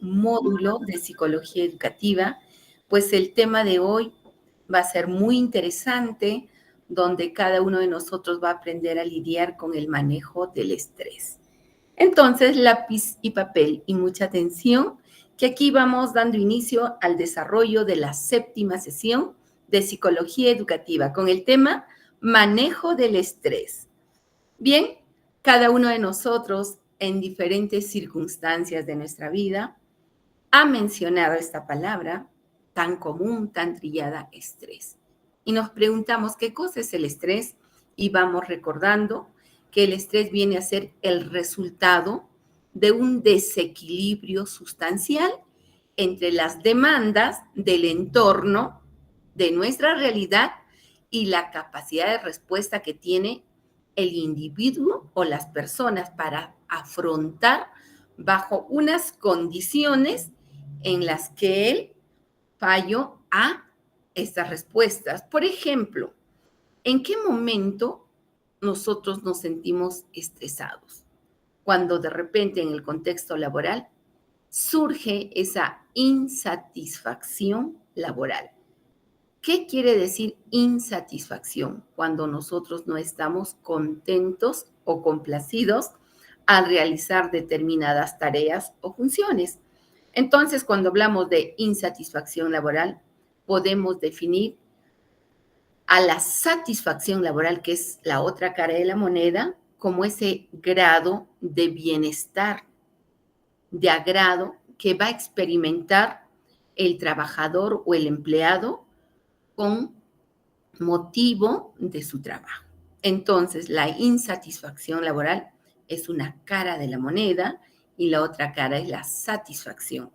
módulo de psicología educativa, pues el tema de hoy va a ser muy interesante, donde cada uno de nosotros va a aprender a lidiar con el manejo del estrés. Entonces, lápiz y papel y mucha atención, que aquí vamos dando inicio al desarrollo de la 7ª sesión de psicología educativa con el tema manejo del estrés. Bien, cada uno de nosotros en diferentes circunstancias de nuestra vida ha mencionado esta palabra tan común, tan trillada, estrés. Y nos preguntamos qué cosa es el estrés y vamos recordando que el estrés viene a ser el resultado de un desequilibrio sustancial entre las demandas del entorno, de nuestra realidad y la capacidad de respuesta que tiene el individuo o las personas para afrontar bajo unas condiciones en las que él falló a estas respuestas. Por ejemplo, ¿en qué momento nosotros nos sentimos estresados? Cuando de repente en el contexto laboral surge esa insatisfacción laboral. ¿Qué quiere decir insatisfacción? Cuando nosotros no estamos contentos o complacidos al realizar determinadas tareas o funciones. Entonces, cuando hablamos de insatisfacción laboral, podemos definir a la satisfacción laboral, que es la otra cara de la moneda, como ese grado de bienestar, de agrado que va a experimentar el trabajador o el empleado con motivo de su trabajo. Entonces, la insatisfacción laboral es una cara de la moneda y la otra cara es la satisfacción.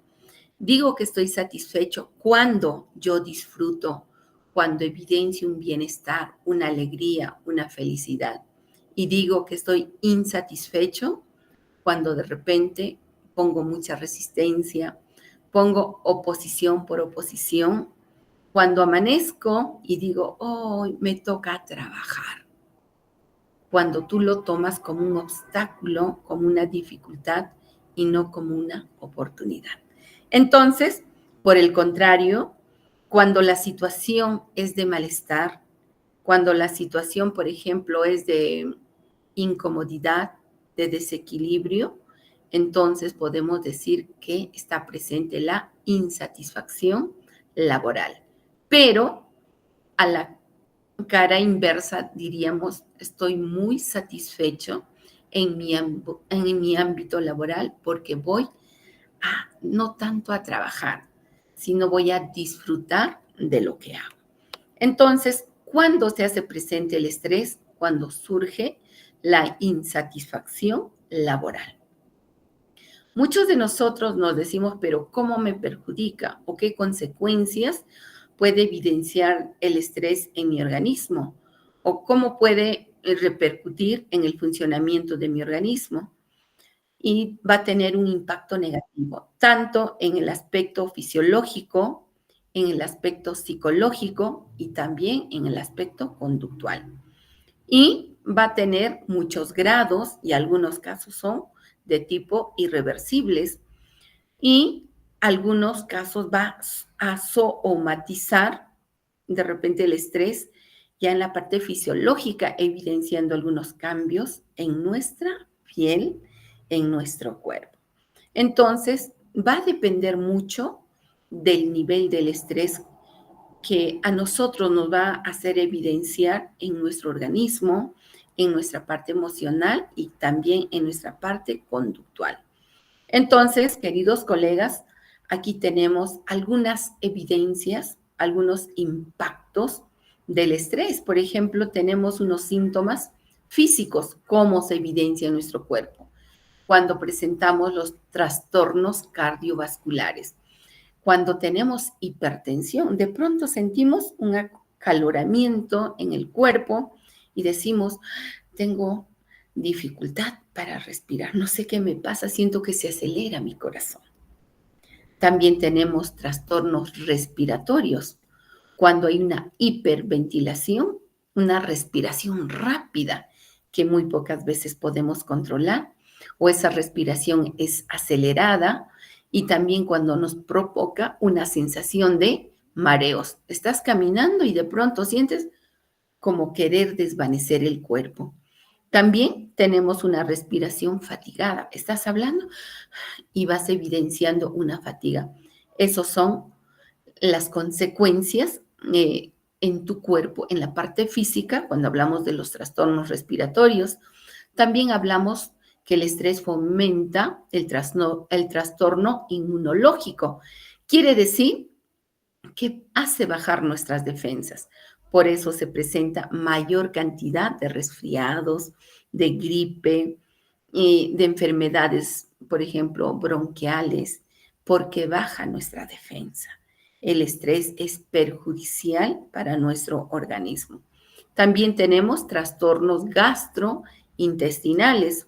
Digo que estoy satisfecho cuando yo disfruto, cuando evidencio un bienestar, una alegría, una felicidad. Y digo que estoy insatisfecho cuando de repente pongo mucha resistencia, pongo oposición por oposición, cuando amanezco y digo, hoy me toca trabajar. Cuando tú lo tomas como un obstáculo, como una dificultad y no como una oportunidad. Entonces, por el contrario, cuando la situación es de malestar, cuando la situación, por ejemplo, es de incomodidad, de desequilibrio, entonces podemos decir que está presente la insatisfacción laboral. Pero a la cara inversa diríamos, estoy muy satisfecho en mi ámbito laboral porque voy no tanto a trabajar, sino voy a disfrutar de lo que hago. Entonces, ¿cuándo se hace presente el estrés? Cuando surge la insatisfacción laboral. Muchos de nosotros nos decimos, pero ¿cómo me perjudica o qué consecuencias puede evidenciar el estrés en mi organismo? ¿O cómo puede repercutir en el funcionamiento de mi organismo? Y va a tener un impacto negativo, tanto en el aspecto fisiológico, en el aspecto psicológico y también en el aspecto conductual. Y va a tener muchos grados y algunos casos son de tipo irreversibles y algunos casos va a somatizar de repente el estrés ya en la parte fisiológica, evidenciando algunos cambios en nuestra piel, en nuestro cuerpo. Entonces, va a depender mucho del nivel del estrés que a nosotros nos va a hacer evidenciar en nuestro organismo, en nuestra parte emocional y también en nuestra parte conductual. Entonces, queridos colegas, aquí tenemos algunas evidencias, algunos impactos del estrés. Por ejemplo, tenemos unos síntomas físicos, cómo se evidencia en nuestro cuerpo cuando presentamos los trastornos cardiovasculares. Cuando tenemos hipertensión, de pronto sentimos un acaloramiento en el cuerpo y decimos, tengo dificultad para respirar, no sé qué me pasa, siento que se acelera mi corazón. También tenemos trastornos respiratorios, cuando hay una hiperventilación, una respiración rápida que muy pocas veces podemos controlar, o esa respiración es acelerada y también cuando nos provoca una sensación de mareos. Estás caminando y de pronto sientes como querer desvanecer el cuerpo. También tenemos una respiración fatigada. Estás hablando y vas evidenciando una fatiga. Esos son las consecuencias en tu cuerpo, en la parte física, cuando hablamos de los trastornos respiratorios. También hablamos que el estrés fomenta el trastorno inmunológico. Quiere decir que hace bajar nuestras defensas. Por eso se presenta mayor cantidad de resfriados, de gripe, de enfermedades, por ejemplo, bronquiales, porque baja nuestra defensa. El estrés es perjudicial para nuestro organismo. También tenemos trastornos gastrointestinales.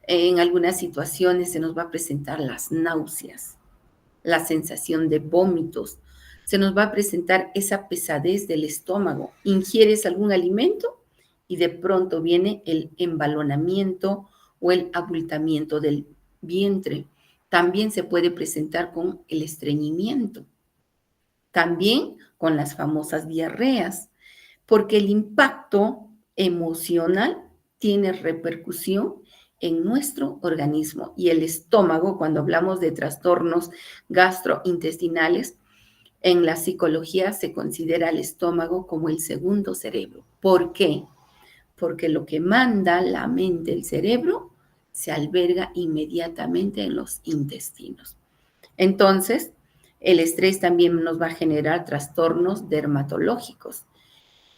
En algunas situaciones se nos va a presentar las náuseas, la sensación de vómitos, se nos va a presentar esa pesadez del estómago. Ingieres algún alimento y de pronto viene el embalonamiento o el abultamiento del vientre. También se puede presentar con el estreñimiento. También con las famosas diarreas, porque el impacto emocional tiene repercusión en nuestro organismo y el estómago, cuando hablamos de trastornos gastrointestinales, en la psicología se considera el estómago como el segundo cerebro. ¿Por qué? Porque lo que manda la mente, el cerebro, se alberga inmediatamente en los intestinos. Entonces, el estrés también nos va a generar trastornos dermatológicos.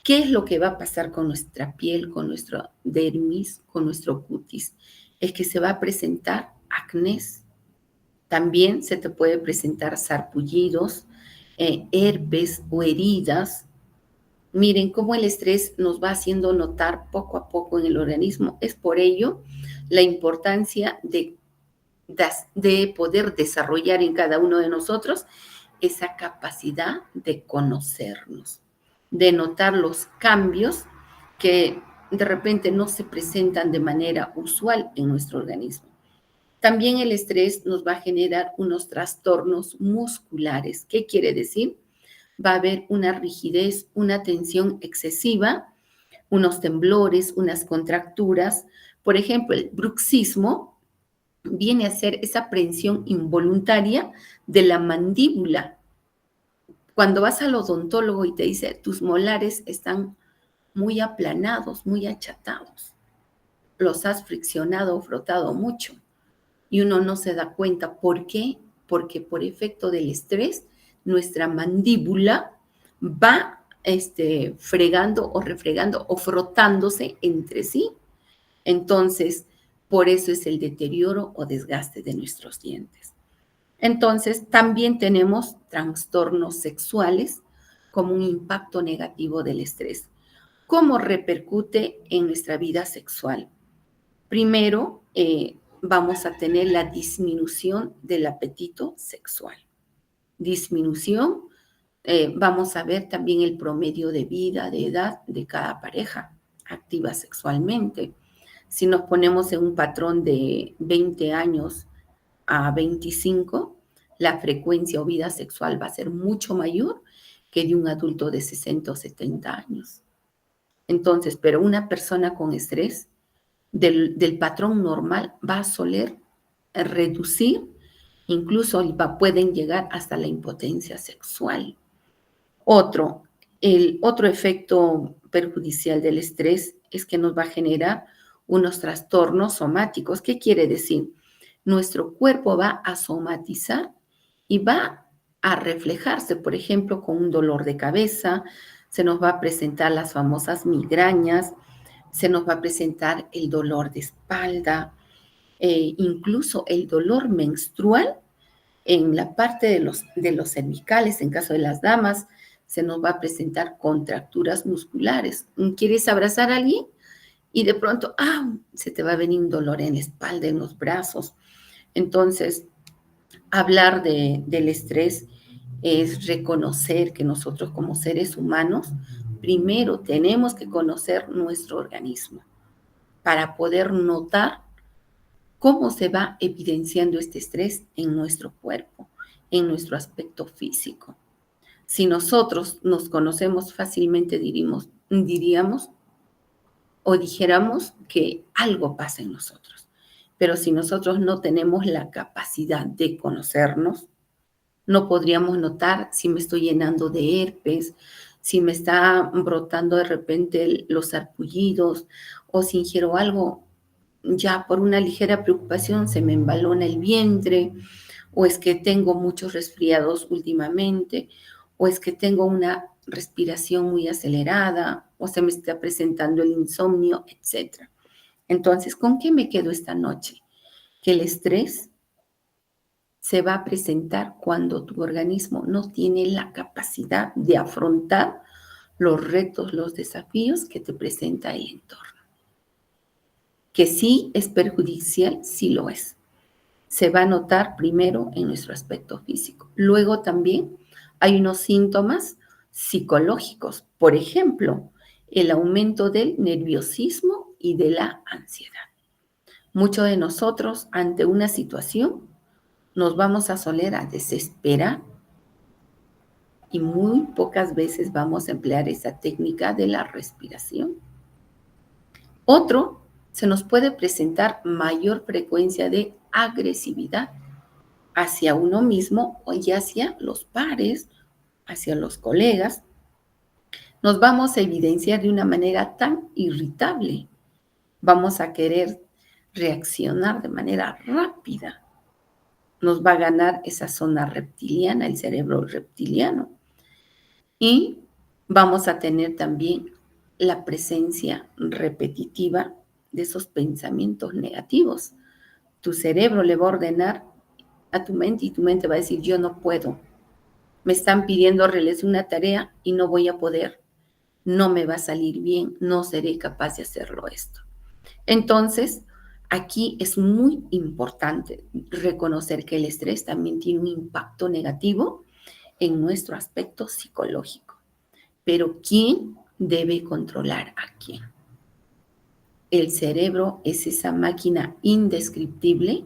¿Qué es lo que va a pasar con nuestra piel, con nuestro dermis, con nuestro cutis? Es que se va a presentar acné. También se te puede presentar sarpullidos, herpes o heridas. Miren cómo el estrés nos va haciendo notar poco a poco en el organismo. Es por ello la importancia de poder desarrollar en cada uno de nosotros esa capacidad de conocernos, de notar los cambios que de repente no se presentan de manera usual en nuestro organismo. También el estrés nos va a generar unos trastornos musculares. ¿Qué quiere decir? Va a haber una rigidez, una tensión excesiva, unos temblores, unas contracturas. Por ejemplo, el bruxismo viene a ser esa aprensión involuntaria de la mandíbula. Cuando vas al odontólogo y te dice, tus molares están muy aplanados, muy achatados, los has friccionado o frotado mucho y uno no se da cuenta. ¿Por qué? Porque por efecto del estrés, nuestra mandíbula va fregando o refregando o frotándose entre sí. Entonces, por eso es el deterioro o desgaste de nuestros dientes. Entonces, también tenemos trastornos sexuales como un impacto negativo del estrés. ¿Cómo repercute en nuestra vida sexual? Primero, vamos a tener la disminución del apetito sexual. Disminución, vamos a ver también el promedio de vida, de edad de cada pareja activa sexualmente. Si nos ponemos en un patrón de 20 años a 25, la frecuencia o vida sexual va a ser mucho mayor que de un adulto de 60 o 70 años. Entonces, pero una persona con estrés del patrón normal va a soler reducir, incluso pueden llegar hasta la impotencia sexual. El otro efecto perjudicial del estrés es que nos va a generar unos trastornos somáticos. ¿Qué quiere decir? Nuestro cuerpo va a somatizar y va a reflejarse, por ejemplo, con un dolor de cabeza, se nos va a presentar las famosas migrañas, se nos va a presentar el dolor de espalda, incluso el dolor menstrual en la parte de los cervicales, en caso de las damas, se nos va a presentar contracturas musculares. ¿Quieres abrazar a alguien? Y de pronto, se te va a venir un dolor en la espalda, en los brazos. Entonces, hablar del estrés es reconocer que nosotros como seres humanos, primero tenemos que conocer nuestro organismo para poder notar ¿Cómo se va evidenciando este estrés en nuestro cuerpo, en nuestro aspecto físico? Si nosotros nos conocemos fácilmente, diríamos o dijéramos que algo pasa en nosotros. Pero si nosotros no tenemos la capacidad de conocernos, no podríamos notar si me estoy llenando de herpes, si me está brotando de repente los sarpullidos o si ingiero algo, ya por una ligera preocupación se me embalona el vientre, o es que tengo muchos resfriados últimamente, o es que tengo una respiración muy acelerada, o se me está presentando el insomnio, etcétera. Entonces, ¿con qué me quedo esta noche? Que el estrés se va a presentar cuando tu organismo no tiene la capacidad de afrontar los retos, los desafíos que te presenta el entorno. Que sí es perjudicial, sí lo es. Se va a notar primero en nuestro aspecto físico. Luego también hay unos síntomas psicológicos, por ejemplo, el aumento del nerviosismo y de la ansiedad. Muchos de nosotros ante una situación nos vamos a soler a desesperar y muy pocas veces vamos a emplear esa técnica de la respiración. Otro, se nos puede presentar mayor frecuencia de agresividad hacia uno mismo y hacia los pares, hacia los colegas. Nos vamos a evidenciar de una manera tan irritable. Vamos a querer reaccionar de manera rápida. Nos va a ganar esa zona reptiliana, el cerebro reptiliano. Y vamos a tener también la presencia repetitiva de esos pensamientos negativos. Tu cerebro le va a ordenar a tu mente y tu mente va a decir, yo no puedo. Me están pidiendo realizar una tarea y no voy a poder. No me va a salir bien, no seré capaz de hacerlo esto. Entonces, aquí es muy importante reconocer que el estrés también tiene un impacto negativo en nuestro aspecto psicológico. Pero ¿quién debe controlar a quién? El cerebro es esa máquina indescriptible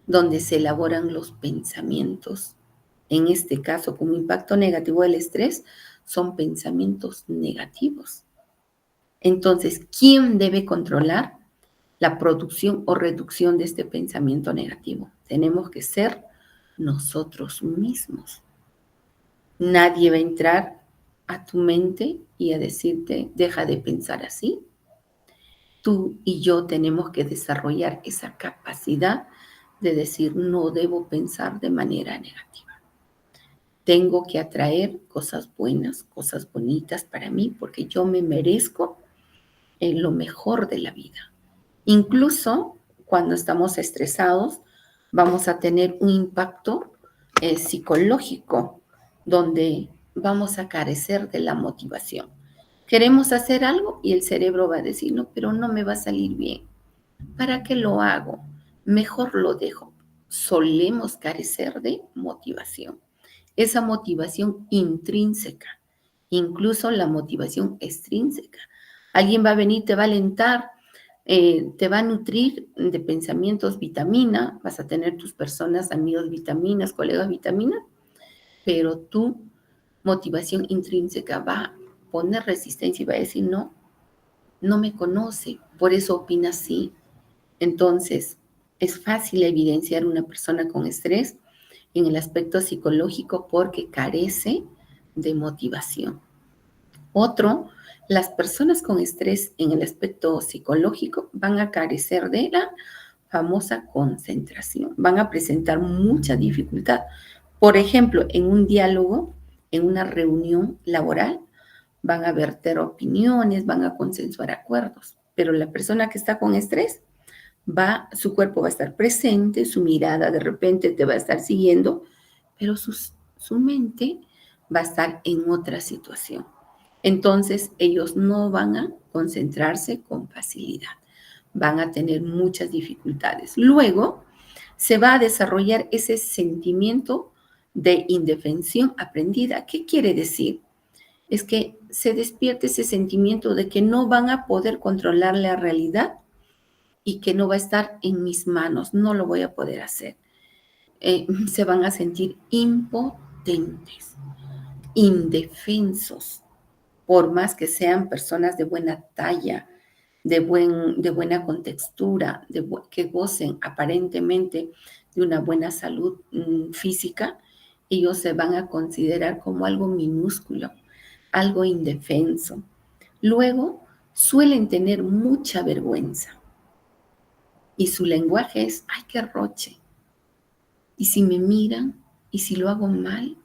donde se elaboran los pensamientos. En este caso, como impacto negativo del estrés, son pensamientos negativos. Entonces, ¿quién debe controlar la producción o reducción de este pensamiento negativo? Tenemos que ser nosotros mismos. Nadie va a entrar a tu mente y a decirte, deja de pensar así. Tú y yo tenemos que desarrollar esa capacidad de decir, no debo pensar de manera negativa. Tengo que atraer cosas buenas, cosas bonitas para mí, porque yo me merezco lo mejor de la vida. Incluso cuando estamos estresados, vamos a tener un impacto psicológico donde vamos a carecer de la motivación. Queremos hacer algo y el cerebro va a decir, no, pero no me va a salir bien. ¿Para qué lo hago? Mejor lo dejo. Solemos carecer de motivación. Esa motivación intrínseca, incluso la motivación extrínseca. Alguien va a venir, te va a alentar, te va a nutrir de pensamientos vitamina, vas a tener tus personas, amigos vitaminas, colegas vitaminas, pero tu motivación intrínseca va a poner resistencia y va a decir, no, no me conoce, por eso opina así. Entonces, es fácil evidenciar una persona con estrés en el aspecto psicológico porque carece de motivación. Otro, las personas con estrés en el aspecto psicológico van a carecer de la famosa concentración, van a presentar mucha dificultad. Por ejemplo, en un diálogo, en una reunión laboral, van a verter opiniones, van a consensuar acuerdos, pero la persona que está con estrés su cuerpo va a estar presente, su mirada de repente te va a estar siguiendo, pero su mente va a estar en otra situación. Entonces, ellos no van a concentrarse con facilidad, van a tener muchas dificultades. Luego, se va a desarrollar ese sentimiento de indefensión aprendida. ¿Qué quiere decir? Es que se despierte ese sentimiento de que no van a poder controlar la realidad y que no va a estar en mis manos, no lo voy a poder hacer. Se van a sentir impotentes, indefensos, por más que sean personas de buena talla, de buena contextura, que gocen aparentemente de una buena salud física, ellos se van a considerar como algo minúsculo, algo indefenso. Luego, suelen tener mucha vergüenza y su lenguaje es, ay, qué roche. Y si me miran, y si lo hago mal,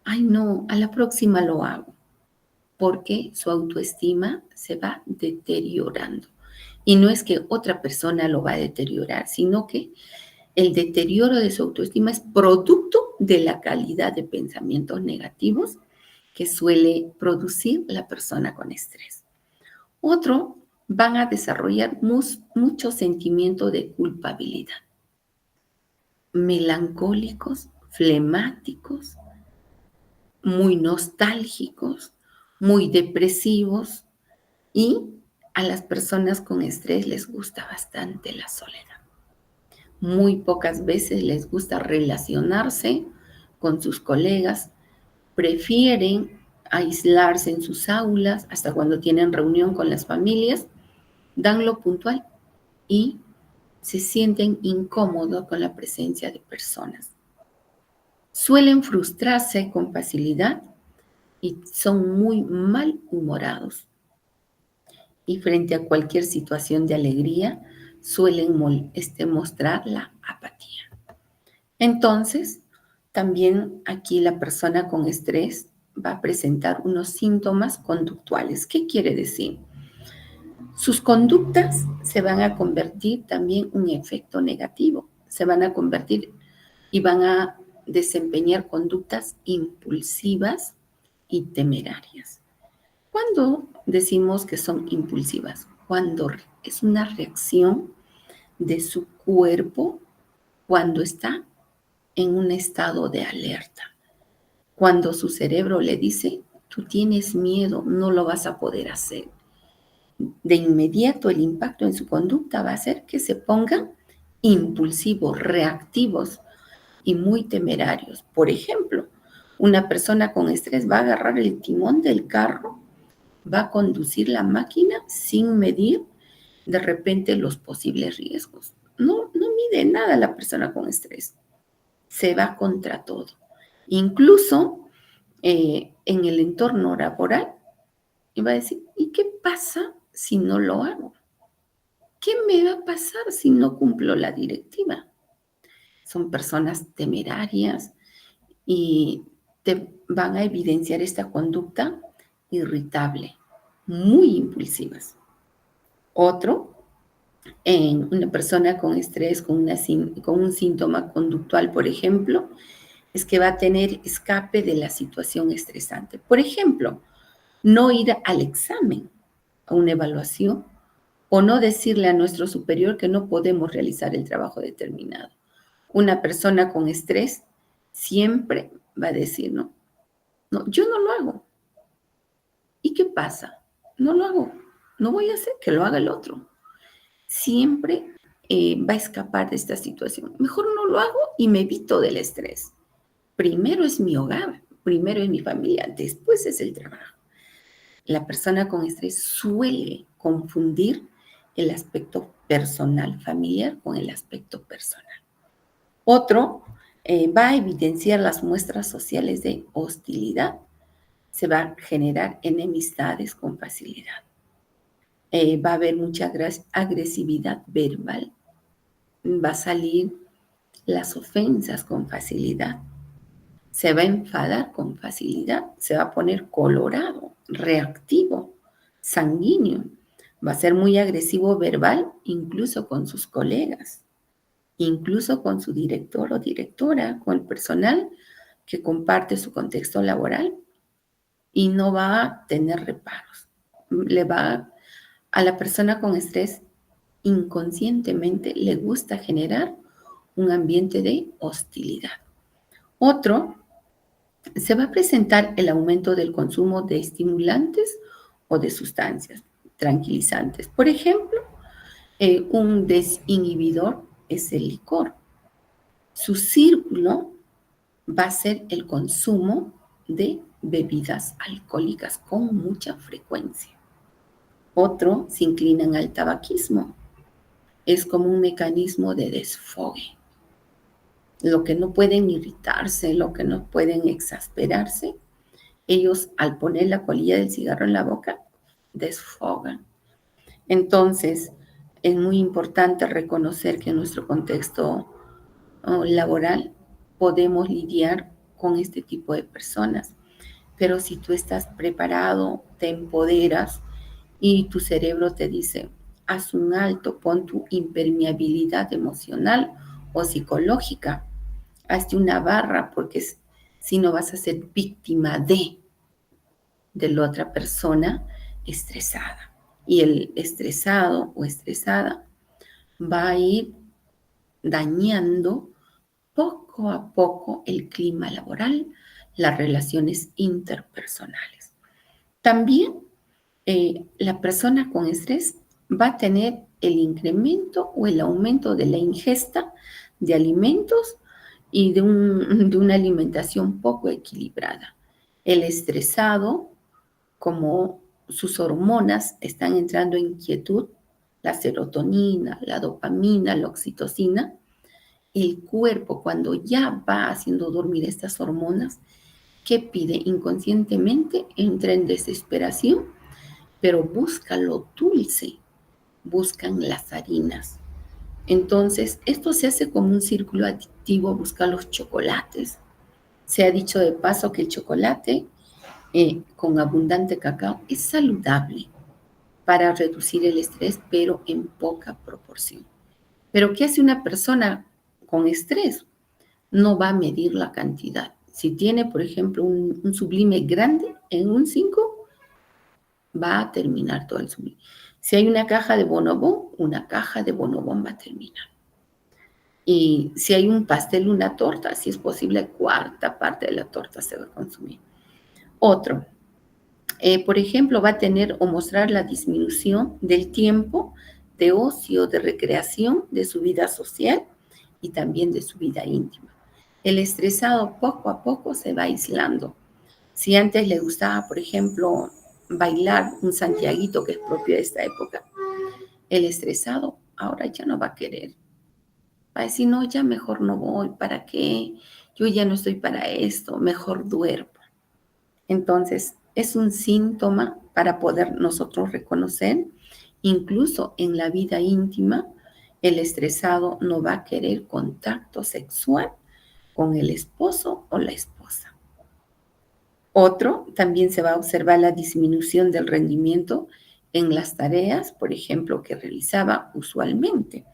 ay, no, a la próxima lo hago, porque su autoestima se va deteriorando. Y no es que otra persona lo va a deteriorar, sino que el deterioro de su autoestima es producto de la calidad de pensamientos negativos que suele producir la persona con estrés. Otro, van a desarrollar mucho sentimiento de culpabilidad, melancólicos, flemáticos, muy nostálgicos, muy depresivos, y a las personas con estrés les gusta bastante la soledad. Muy pocas veces les gusta relacionarse con sus colegas, prefieren aislarse en sus aulas hasta cuando tienen reunión con las familias, dan lo puntual y se sienten incómodos con la presencia de personas. Suelen frustrarse con facilidad y son muy malhumorados. Y frente a cualquier situación de alegría, suelen mostrar la apatía. Entonces, también aquí la persona con estrés va a presentar unos síntomas conductuales. ¿Qué quiere decir? Sus conductas se van a convertir también en un efecto negativo. Se van a convertir y van a desempeñar conductas impulsivas y temerarias. ¿Cuándo decimos que son impulsivas? Cuando es una reacción de su cuerpo cuando está en un estado de alerta. Cuando su cerebro le dice, tú tienes miedo, no lo vas a poder hacer. De inmediato el impacto en su conducta va a hacer que se pongan impulsivos, reactivos y muy temerarios. Por ejemplo, una persona con estrés va a agarrar el timón del carro, va a conducir la máquina sin medir de repente los posibles riesgos. No mide nada la persona con estrés. Se va contra todo. Incluso en el entorno laboral, y va a decir, ¿y qué pasa si no lo hago? ¿Qué me va a pasar si no cumplo la directiva? Son personas temerarias y te van a evidenciar esta conducta irritable, muy impulsivas. Otro, en una persona con estrés, con un síntoma conductual, por ejemplo, es que va a tener escape de la situación estresante. Por ejemplo, no ir al examen, a una evaluación, o no decirle a nuestro superior que no podemos realizar el trabajo determinado. Una persona con estrés siempre va a decir, no, yo no lo hago. ¿Y qué pasa? No lo hago. No voy a hacer que lo haga el otro. Siempre va a escapar de esta situación. Mejor no lo hago y me evito del estrés. Primero es mi hogar, primero es mi familia, después es el trabajo. La persona con estrés suele confundir el aspecto personal familiar con el aspecto personal. Otro va a evidenciar las muestras sociales de hostilidad. Se va a generar enemistades con facilidad. Va a haber mucha agresividad verbal. Va a salir las ofensas con facilidad. Se va a enfadar con facilidad. Se va a poner colorado, reactivo, sanguíneo. Va a ser muy agresivo verbal, incluso con sus colegas, incluso con su director o directora, con el personal que comparte su contexto laboral, y no va a tener reparos. A la persona con estrés inconscientemente le gusta generar un ambiente de hostilidad. Otro, se va a presentar el aumento del consumo de estimulantes o de sustancias tranquilizantes. Por ejemplo, Un desinhibidor es el licor. Su círculo va a ser el consumo de bebidas alcohólicas con mucha frecuencia. Otro se inclinan al tabaquismo. Es como un mecanismo de desfogue. Lo que no pueden irritarse, lo que no pueden exasperarse, ellos al poner la colilla del cigarro en la boca, desfogan. Entonces, es muy importante reconocer que en nuestro contexto laboral podemos lidiar con este tipo de personas. Pero si tú estás preparado, te empoderas y tu cerebro te dice, haz un alto, pon tu impermeabilidad emocional o psicológica, hazte una barra porque si no vas a ser víctima de la otra persona estresada. Y el estresado o estresada va a ir dañando poco a poco el clima laboral, las relaciones interpersonales. También la persona con estrés va a tener el incremento o el aumento de la ingesta de alimentos y de una alimentación poco equilibrada. El estresado, como sus hormonas están entrando en quietud, la serotonina, la dopamina, la oxitocina, el cuerpo cuando ya va haciendo dormir estas hormonas, ¿qué pide? Inconscientemente entra en desesperación, pero busca lo dulce, buscan las harinas. Entonces, esto se hace como un círculo adictivo, busca los chocolates. Se ha dicho de paso que el chocolate con abundante cacao es saludable para reducir el estrés, pero en poca proporción. Pero ¿qué hace una persona con estrés? No va a medir la cantidad. Si tiene, por ejemplo, un sublime grande en un 5, va a terminar todo el sublime. Si hay una caja de bonobón, una caja de bonobón va a terminar. Y si hay un pastel, una torta, si es posible, cuarta parte de la torta se va a consumir. Otro, por ejemplo, va a tener o mostrar la disminución del tiempo de ocio, de recreación, de su vida social y también de su vida íntima. El estresado poco a poco se va aislando. Si antes le gustaba, por ejemplo, bailar un santiaguito que es propio de esta época, el estresado ahora ya no va a querer. Va a decir, no, ya mejor no voy, ¿para qué? Yo ya no estoy para esto, mejor duermo. Entonces, es un síntoma para poder nosotros reconocer, incluso en la vida íntima, el estresado no va a querer contacto sexual con el esposo o la esposa. Otro, también se va a observar la disminución del rendimiento en las tareas, por ejemplo, que realizaba usualmente.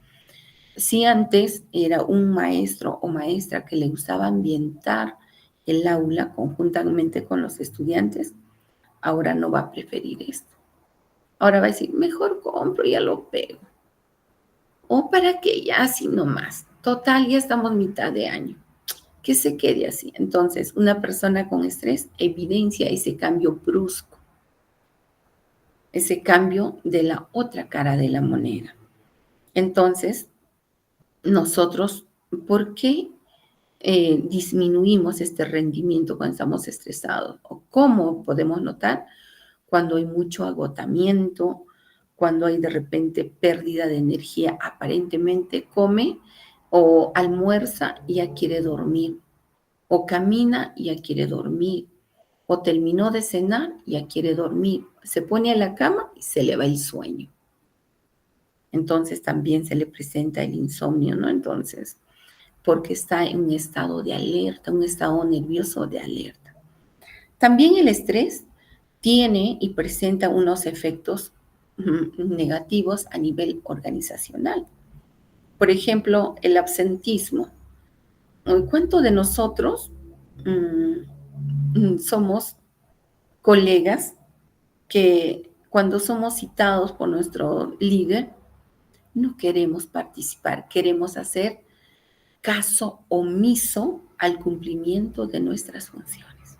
Si antes era un maestro o maestra que le gustaba ambientar el aula conjuntamente con los estudiantes, ahora no va a preferir esto. Ahora va a decir, mejor compro y ya lo pego. O para que ya así nomás. Total, ya estamos mitad de año. Que se quede así. Entonces, una persona con estrés evidencia ese cambio brusco, ese cambio de la otra cara de la moneda. Entonces, nosotros, ¿por qué disminuimos este rendimiento cuando estamos estresados? ¿O cómo podemos notar cuando hay mucho agotamiento, cuando hay de repente pérdida de energía? Aparentemente come o almuerza y ya quiere dormir, o camina y ya quiere dormir, o terminó de cenar y ya quiere dormir, se pone a la cama y se le va el sueño. Entonces también se le presenta el insomnio, ¿no? Entonces, porque está en un estado de alerta, un estado nervioso de alerta. También el estrés tiene y presenta unos efectos negativos a nivel organizacional. Por ejemplo, el absentismo. ¿Cuánto de nosotros somos colegas que cuando somos citados por nuestro líder no queremos participar, queremos hacer caso omiso al cumplimiento de nuestras funciones?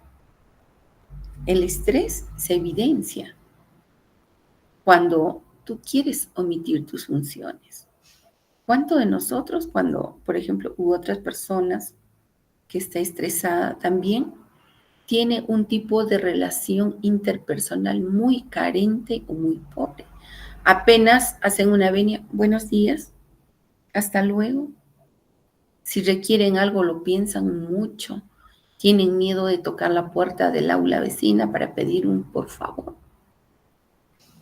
El estrés se evidencia cuando tú quieres omitir tus funciones. ¿Cuánto de nosotros cuando, por ejemplo, hubo otras personas que está estresada también, tiene un tipo de relación interpersonal muy carente o muy pobre? Apenas hacen una venia, buenos días, hasta luego. Si requieren algo, lo piensan mucho. Tienen miedo de tocar la puerta del aula vecina para pedir un por favor.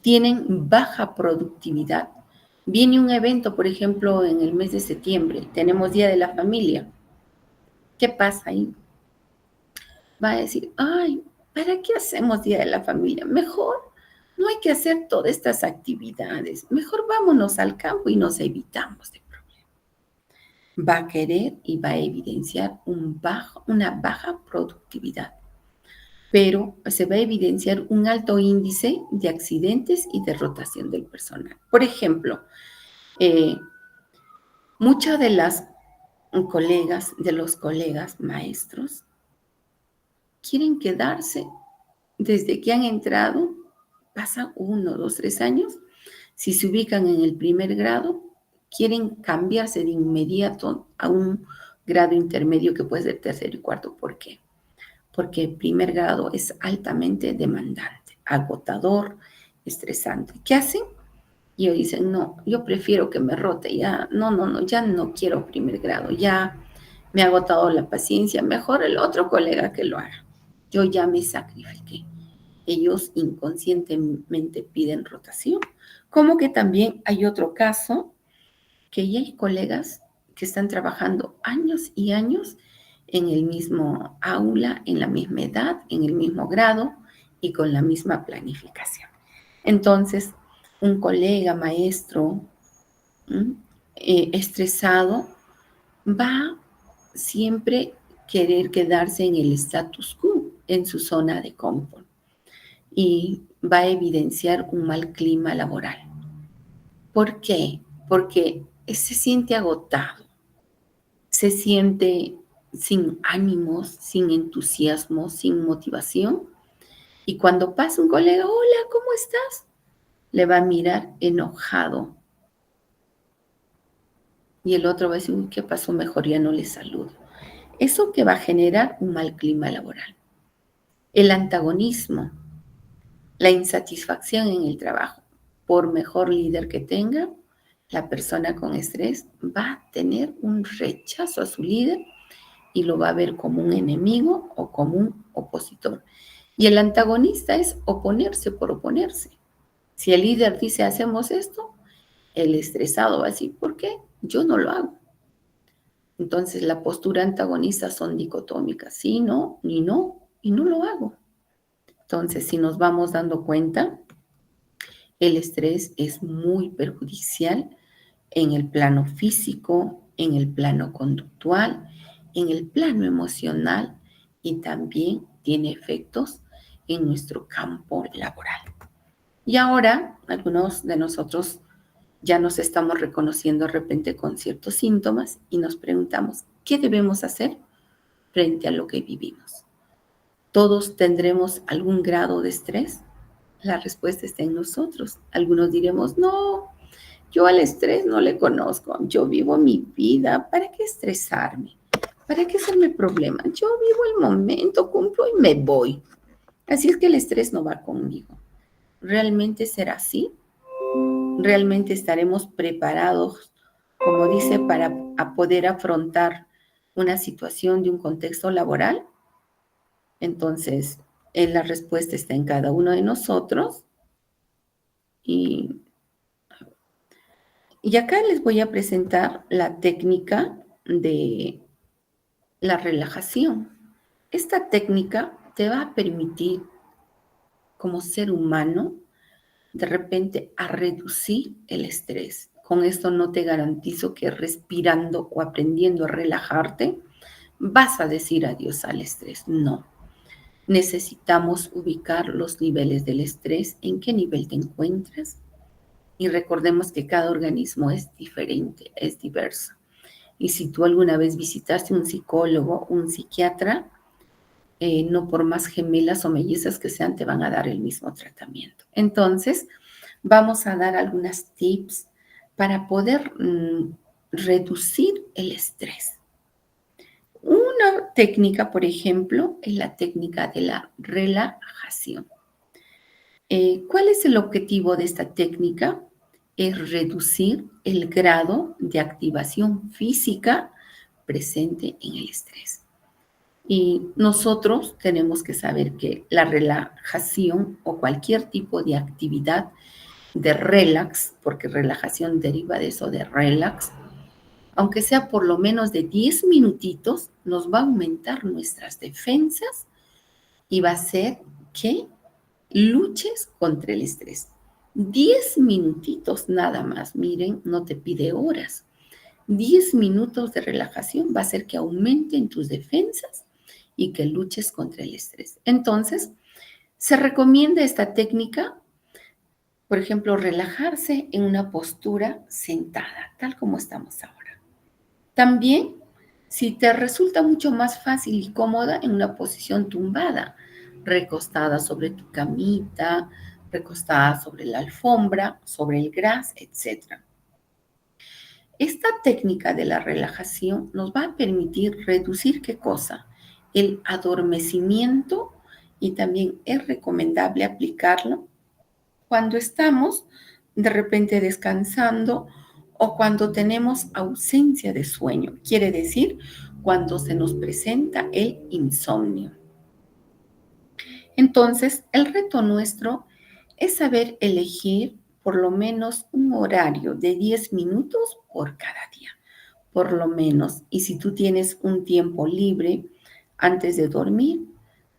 Tienen baja productividad. Viene un evento, por ejemplo, en el mes de septiembre, tenemos Día de la Familia. ¿Qué pasa ahí? Va a decir, ay, ¿para qué hacemos Día de la Familia? Mejor no hay que hacer todas estas actividades. Mejor vámonos al campo y nos evitamos de problemas. Va a querer y va a evidenciar una baja productividad, pero se va a evidenciar un alto índice de accidentes y de rotación del personal. Por ejemplo, muchas de las colegas, de los colegas maestros, quieren quedarse desde que han entrado, pasan 1, 2, 3 años. Si se ubican en el primer grado, quieren cambiarse de inmediato a un grado intermedio que puede ser tercero y cuarto. ¿Por qué? Porque el primer grado es altamente demandante, agotador, estresante. ¿Qué hacen? Y ellos dicen, no, yo prefiero que me rote, ya, no, ya no quiero primer grado, ya me ha agotado la paciencia, mejor el otro colega que lo haga. Yo ya me sacrifiqué. Ellos inconscientemente piden rotación. Como que también hay otro caso, que ya hay colegas que están trabajando años y años en el mismo aula, en la misma edad, en el mismo grado y con la misma planificación. Entonces, un colega maestro estresado va siempre querer quedarse en el status quo, en su zona de confort, y va a evidenciar un mal clima laboral. ¿Por qué? Porque se siente agotado, se siente sin ánimos, sin entusiasmo, sin motivación. Y cuando pasa un colega, hola, ¿cómo estás? Le va a mirar enojado. Y el otro va a decir, uy, ¿qué pasó? Mejor ya no le saludo. Eso que va a generar un mal clima laboral. El antagonismo, la insatisfacción en el trabajo. Por mejor líder que tenga, la persona con estrés va a tener un rechazo a su líder y lo va a ver como un enemigo o como un opositor. Y el antagonista es oponerse por oponerse. Si el líder dice hacemos esto, el estresado va a decir, ¿por qué? Yo no lo hago. Entonces la postura antagonista son dicotómicas, sí, no, ni no, y no lo hago. Entonces, si nos vamos dando cuenta, el estrés es muy perjudicial en el plano físico, en el plano conductual, en el plano emocional y también tiene efectos en nuestro campo laboral. Y ahora, algunos de nosotros ya nos estamos reconociendo de repente con ciertos síntomas y nos preguntamos, ¿qué debemos hacer frente a lo que vivimos? ¿Todos tendremos algún grado de estrés? La respuesta está en nosotros. Algunos diremos, no, yo al estrés no le conozco, yo vivo mi vida, ¿para qué estresarme? ¿Para qué hacerme problema? Yo vivo el momento, cumplo y me voy. Así es que el estrés no va conmigo. ¿Realmente será así? ¿Realmente estaremos preparados, como dice, para poder afrontar una situación de un contexto laboral? Entonces, la respuesta está en cada uno de nosotros y acá les voy a presentar la técnica de la relajación. Esta técnica te va a permitir, como ser humano, de repente a reducir el estrés. Con esto no te garantizo que respirando o aprendiendo a relajarte vas a decir adiós al estrés. No. Necesitamos ubicar los niveles del estrés, en qué nivel te encuentras. Y recordemos que cada organismo es diferente, es diverso. Y si tú alguna vez visitaste un psicólogo, un psiquiatra, no por más gemelas o mellizas que sean, te van a dar el mismo tratamiento. Entonces, vamos a dar algunas tips para poder reducir el estrés. Una técnica, por ejemplo, es la técnica de la relajación. ¿Cuál es el objetivo de esta técnica? Es reducir el grado de activación física presente en el estrés. Y nosotros tenemos que saber que la relajación o cualquier tipo de actividad de relax, porque relajación deriva de eso de relax, aunque sea por lo menos de 10 minutitos, nos va a aumentar nuestras defensas y va a hacer que luches contra el estrés. 10 minutitos nada más, miren, no te pide horas. 10 minutos de relajación va a hacer que aumenten tus defensas y que luches contra el estrés. Entonces, se recomienda esta técnica, por ejemplo, relajarse en una postura sentada, tal como estamos ahora. También, si te resulta mucho más fácil y cómoda, en una posición tumbada, recostada sobre tu camita, recostada sobre la alfombra, sobre el gras, etc. Esta técnica de la relajación nos va a permitir reducir ¿qué cosa? El adormecimiento, y también es recomendable aplicarlo cuando estamos de repente descansando o cuando tenemos ausencia de sueño. Quiere decir, cuando se nos presenta el insomnio. Entonces, el reto nuestro es saber elegir por lo menos un horario de 10 minutos por cada día, por lo menos. Y si tú tienes un tiempo libre antes de dormir,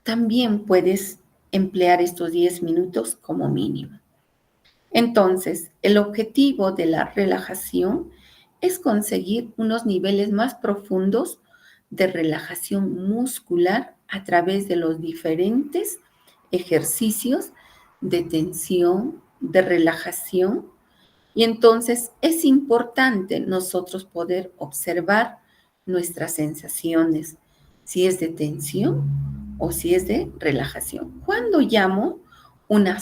también puedes emplear estos 10 minutos como mínimo. Entonces, el objetivo de la relajación es conseguir unos niveles más profundos de relajación muscular a través de los diferentes ejercicios de tensión, de relajación. Y entonces es importante nosotros poder observar nuestras sensaciones, si es de tensión o si es de relajación. ¿Cuándo llamo una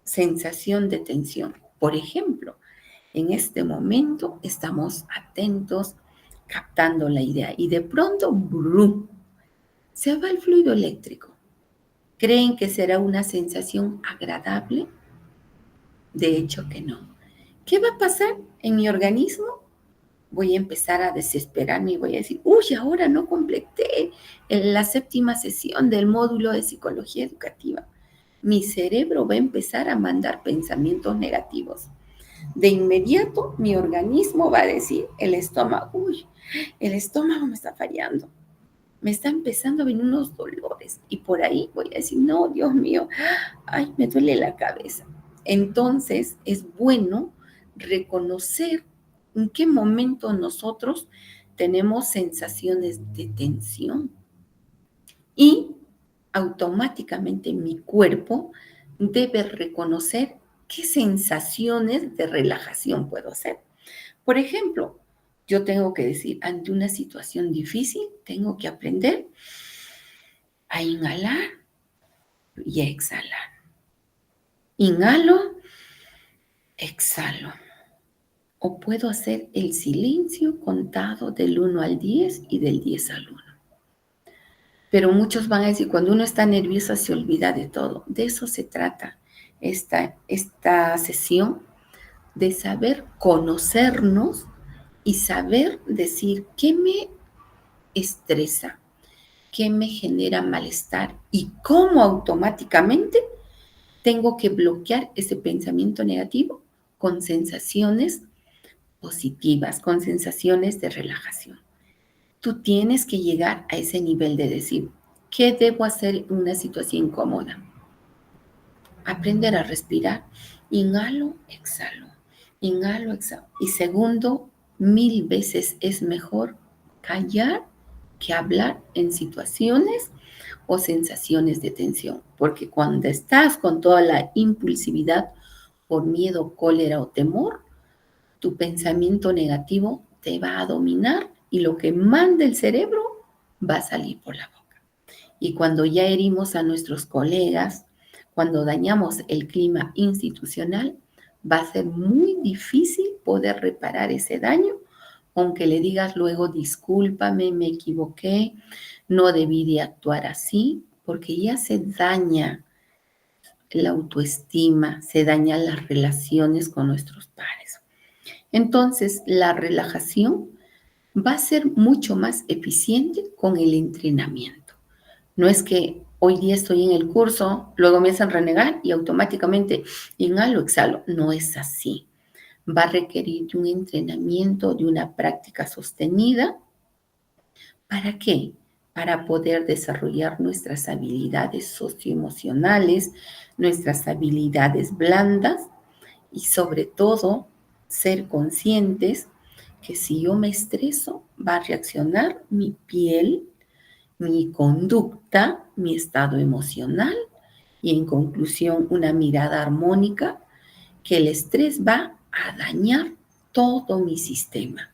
sensación de tensión? Por ejemplo, en este momento estamos atentos, captando la idea y de pronto, ¡brum!, se va el fluido eléctrico. ¿Creen que será una sensación agradable? De hecho que no. ¿Qué va a pasar en mi organismo? Voy a empezar a desesperarme y voy a decir, uy, ahora no completé la 7ª sesión del módulo de psicología educativa. Mi cerebro va a empezar a mandar pensamientos negativos. De inmediato, mi organismo va a decir, el estómago, uy, el estómago me está fallando. Me está empezando a venir unos dolores y por ahí voy a decir, no, Dios mío, ay, me duele la cabeza. Entonces, es bueno reconocer en qué momento nosotros tenemos sensaciones de tensión y automáticamente mi cuerpo debe reconocer qué sensaciones de relajación puedo hacer. Por ejemplo, yo tengo que decir, ante una situación difícil, tengo que aprender a inhalar y a exhalar. Inhalo, exhalo. O puedo hacer el silencio contado del 1 al 10 y del 10 al 1. Pero muchos van a decir, cuando uno está nervioso se olvida de todo. De eso se trata esta sesión, de saber conocernos y saber decir qué me estresa, qué me genera malestar y cómo automáticamente tengo que bloquear ese pensamiento negativo con sensaciones positivas, con sensaciones de relajación. Tú tienes que llegar a ese nivel de decir, ¿qué debo hacer en una situación incómoda? Aprender a respirar. Inhalo, exhalo. Inhalo, exhalo. Y segundo, 1000 veces es mejor callar que hablar en situaciones o sensaciones de tensión. Porque cuando estás con toda la impulsividad por miedo, cólera o temor, tu pensamiento negativo te va a dominar y lo que manda el cerebro va a salir por la boca. Y cuando ya herimos a nuestros colegas, cuando dañamos el clima institucional, va a ser muy difícil poder reparar ese daño, aunque le digas luego, discúlpame, me equivoqué, no debí de actuar así, porque ya se daña la autoestima, se dañan las relaciones con nuestros pares. Entonces, la relajación va a ser mucho más eficiente con el entrenamiento. No es que hoy día estoy en el curso, luego me hacen renegar y automáticamente inhalo, exhalo. No es así. Va a requerir de un entrenamiento, de una práctica sostenida. ¿Para qué? Para poder desarrollar nuestras habilidades socioemocionales, nuestras habilidades blandas y sobre todo ser conscientes que si yo me estreso va a reaccionar mi piel, mi conducta, mi estado emocional y en conclusión una mirada armónica, que el estrés va a dañar todo mi sistema.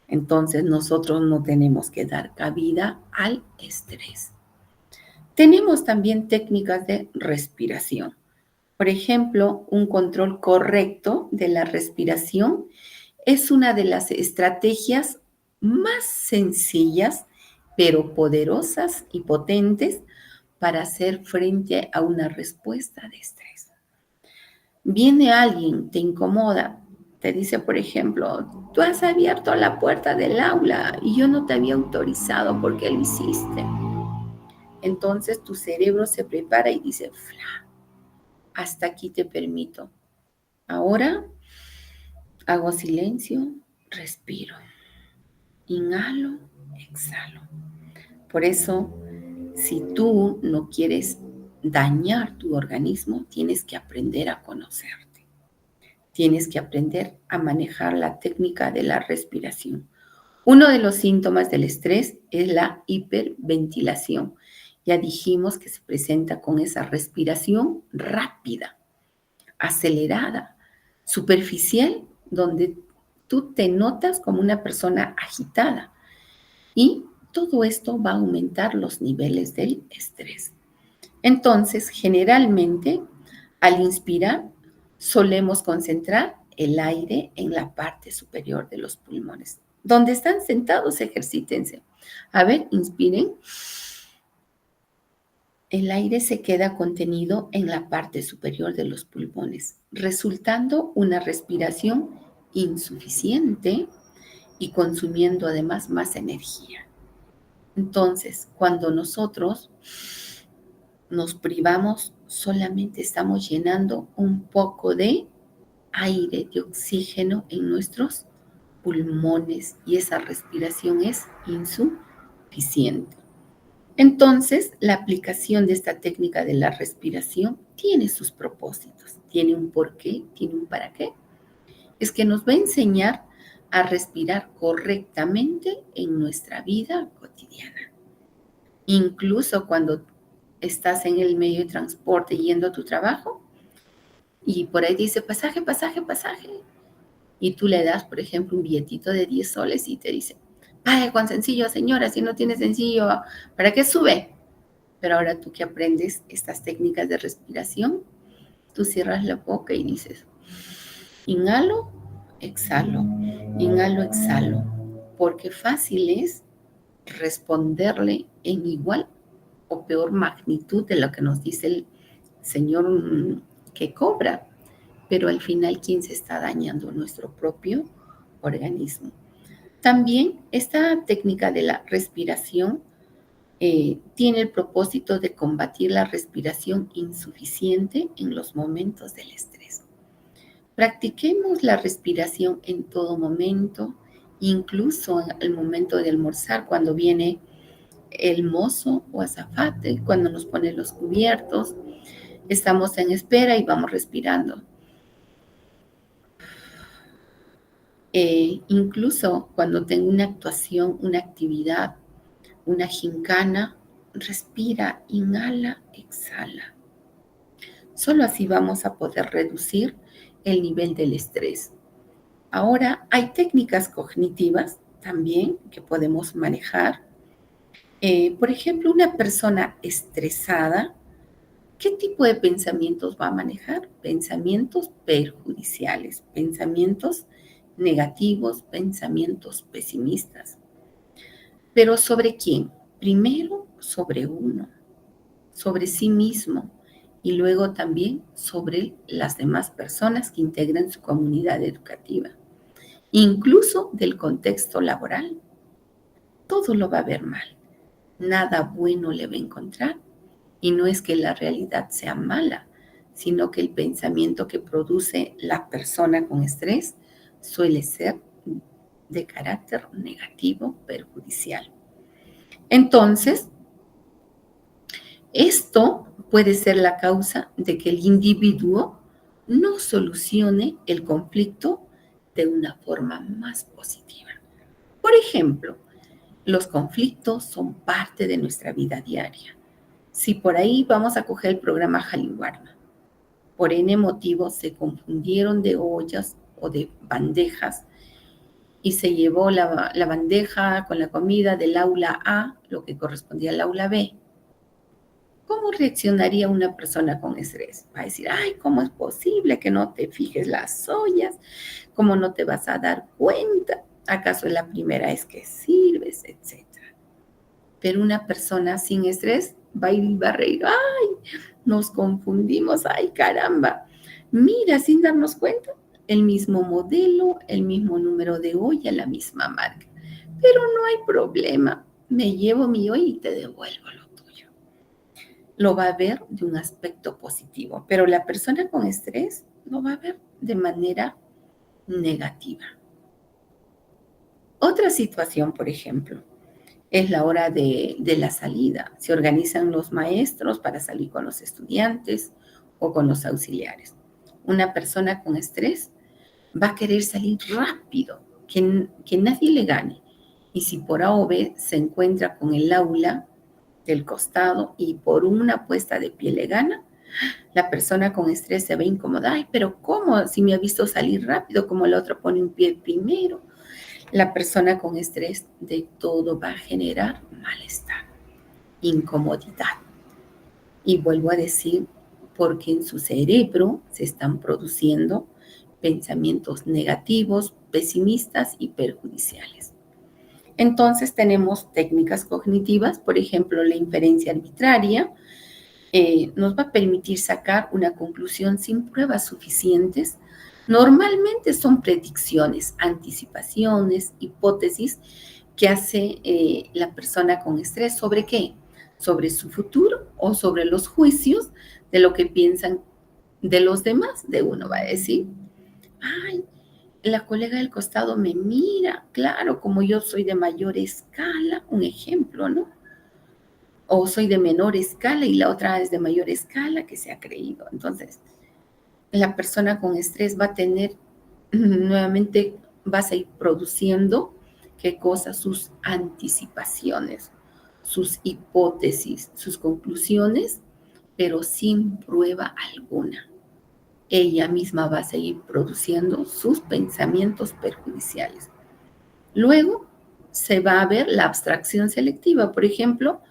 Entonces nosotros no tenemos que dar cabida al estrés. Tenemos también técnicas de respiración. Por ejemplo, un control correcto de la respiración es una de las estrategias más sencillas, pero poderosas y potentes para hacer frente a una respuesta de estrés. Viene alguien, te incomoda, te dice, por ejemplo, tú has abierto la puerta del aula y yo no te había autorizado, ¿por qué lo hiciste? Entonces tu cerebro se prepara y dice, hasta aquí te permito. Ahora hago silencio, respiro, inhalo, exhalo. Por eso, si tú no quieres dañar tu organismo, tienes que aprender a conocerte. Tienes que aprender a manejar la técnica de la respiración. Uno de los síntomas del estrés es la hiperventilación. Ya dijimos que se presenta con esa respiración rápida, acelerada, superficial, donde tú te notas como una persona agitada. Y todo esto va a aumentar los niveles del estrés. Entonces, generalmente, al inspirar, solemos concentrar el aire en la parte superior de los pulmones. Donde están sentados, ejercítense. A ver, inspiren. El aire se queda contenido en la parte superior de los pulmones, resultando una respiración insuficiente y consumiendo además más energía. Entonces, cuando nosotros nos privamos, solamente estamos llenando un poco de aire, de oxígeno en nuestros pulmones y esa respiración es insuficiente. Entonces, la aplicación de esta técnica de la respiración tiene sus propósitos, tiene un porqué, tiene un para qué. Es que nos va a enseñar a respirar correctamente en nuestra vida cotidiana. Incluso cuando estás en el medio de transporte yendo a tu trabajo y por ahí dice pasaje, pasaje, pasaje, y tú le das, por ejemplo, un billetito de 10 soles y te dice, pague con sencillo, señora, si no tiene sencillo, ¿para qué sube? Pero ahora tú que aprendes estas técnicas de respiración, tú cierras la boca y dices, inhalo, exhalo, inhalo, exhalo, porque fácil es responderle en igual o peor magnitud de lo que nos dice el señor que cobra, pero al final, ¿quién se está dañando? Nuestro propio organismo. También esta técnica de la respiración tiene el propósito de combatir la respiración insuficiente en los momentos del estrés. Practiquemos la respiración en todo momento, incluso en el momento de almorzar, cuando viene el mozo o azafate, cuando nos pone los cubiertos, estamos en espera y vamos respirando. Incluso cuando tengo una actuación, una actividad, una gincana, respira, inhala, exhala. Solo así vamos a poder reducir el nivel del estrés. Ahora, hay técnicas cognitivas también que podemos manejar. Por ejemplo, una persona estresada ¿Qué tipo de pensamientos va a manejar? Pensamientos perjudiciales, pensamientos negativos, pensamientos pesimistas. ¿Pero sobre quién? Primero sobre uno, sobre sí mismo y luego también sobre las demás personas que integran su comunidad educativa, incluso del contexto laboral. Todo lo va a ver mal, nada bueno le va a encontrar. Y no es que la realidad sea mala, sino que el pensamiento que produce la persona con estrés suele ser de carácter negativo, perjudicial. Entonces, esto puede ser la causa de que el individuo no solucione el conflicto de una forma más positiva. Por ejemplo, los conflictos son parte de nuestra vida diaria. Si por ahí vamos a coger el programa Jalinguarma, por N motivos se confundieron de ollas o de bandejas y se llevó la bandeja con la comida del aula A, lo que correspondía al aula B. ¿Cómo reaccionaría una persona con estrés? Va a decir, ay, ¿cómo es posible que no te fijes las ollas? ¿Cómo no te vas a dar cuenta? ¿Acaso es la primera vez que sirves? Etcétera. Pero una persona sin estrés va a ir y va a reír, ay, nos confundimos, ay, caramba. Mira, sin darnos cuenta, el mismo modelo, el mismo número de olla, la misma marca. Pero no hay problema, me llevo mi olla y te devuelvo lo tuyo. Lo va a ver de un aspecto positivo, pero la persona con estrés lo va a ver de manera negativa. Otra situación, por ejemplo, es la hora de la salida. Se organizan los maestros para salir con los estudiantes o con los auxiliares. Una persona con estrés va a querer salir rápido, que nadie le gane. Y si por A o B se encuentra con el aula del costado y por una puesta de pie le gana, la persona con estrés se ve incómoda. Ay, pero ¿cómo? Si me ha visto salir rápido, como el otro pone un pie primero. La persona con estrés de todo va a generar malestar, incomodidad. Y vuelvo a decir, porque en su cerebro se están produciendo pensamientos negativos, pesimistas y perjudiciales. Entonces tenemos técnicas cognitivas, por ejemplo, la inferencia arbitraria, nos va a permitir sacar una conclusión sin pruebas suficientes. Normalmente son predicciones, anticipaciones, hipótesis que hace la persona con estrés. ¿Sobre qué? Sobre su futuro o sobre los juicios de lo que piensan de los demás. De uno va a decir, ay, la colega del costado me mira, claro, como yo soy de mayor escala, un ejemplo, ¿no? O soy de menor escala y la otra es de mayor escala que se ha creído. Entonces, la persona con estrés va a tener, nuevamente, vas a ir produciendo, ¿qué cosa? Sus anticipaciones, sus hipótesis, sus conclusiones, pero sin prueba alguna. Ella misma va a seguir produciendo sus pensamientos perjudiciales. Luego, se va a ver la abstracción selectiva, por ejemplo,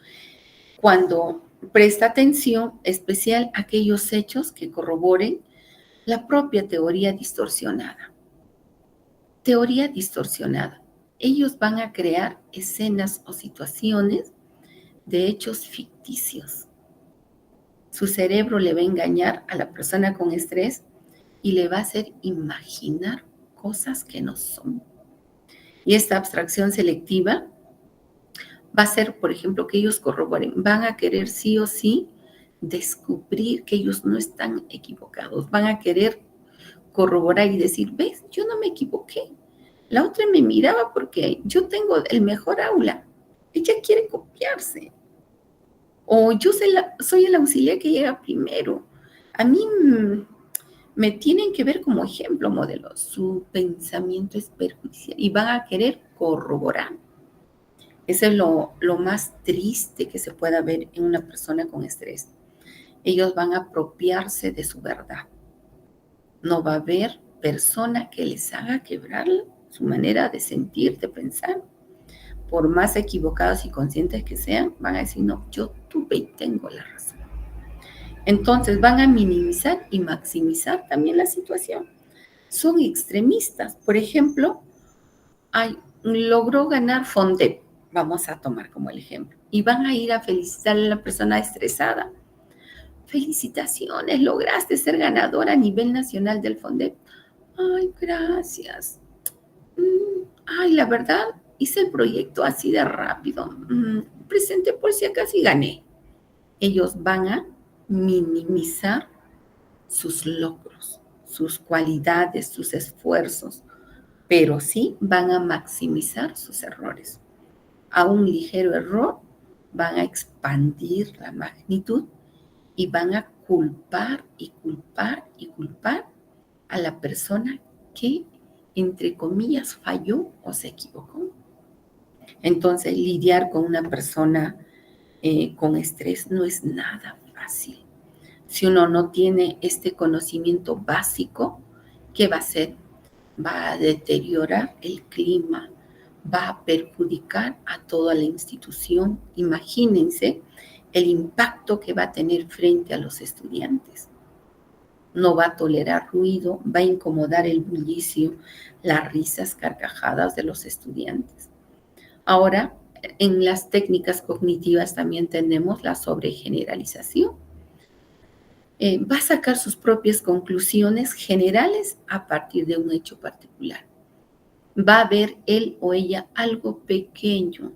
cuando presta atención especial a aquellos hechos que corroboren la propia teoría distorsionada. Teoría distorsionada. Ellos van a crear escenas o situaciones de hechos ficticios. Su cerebro le va a engañar a la persona con estrés y le va a hacer imaginar cosas que no son. Y esta abstracción selectiva va a ser, por ejemplo, que ellos corroboren, van a querer sí o sí descubrir que ellos no están equivocados, van a querer corroborar y decir, ves, yo no me equivoqué, la otra me miraba porque yo tengo el mejor aula, ella quiere copiarse, o yo soy el auxiliar que llega primero, a mí me tienen que ver como ejemplo, modelo, su pensamiento es perjudicial y van a querer corroborar. Eso es lo más triste que se pueda ver en una persona con estrés. Ellos van a apropiarse de su verdad. No va a haber persona que les haga quebrar su manera de sentir, de pensar. Por más equivocados y conscientes que sean, van a decir, no, yo tuve y tengo la razón. Entonces van a minimizar y maximizar también la situación. Son extremistas. Por ejemplo, logró ganar Fondep, vamos a tomar como el ejemplo, y van a ir a felicitar a la persona estresada. Felicitaciones, lograste ser ganadora a nivel nacional del Fondep. Ay, gracias. Ay, la verdad, hice el proyecto así de rápido. Presenté por si acaso y gané. Ellos van a minimizar sus logros, sus cualidades, sus esfuerzos, pero sí van a maximizar sus errores. A un ligero error van a expandir la magnitud y van a culpar y culpar y culpar a la persona que, entre comillas, falló o se equivocó. Entonces, lidiar con una persona con estrés no es nada fácil. Si uno no tiene este conocimiento básico, ¿qué va a hacer? Va a deteriorar el clima, va a perjudicar a toda la institución. Imagínense el impacto que va a tener frente a los estudiantes. No va a tolerar ruido, va a incomodar el bullicio, las risas, carcajadas de los estudiantes. Ahora, en las técnicas cognitivas también tenemos la sobregeneralización. Va a sacar sus propias conclusiones generales a partir de un hecho particular. Va a ver él o ella algo pequeño,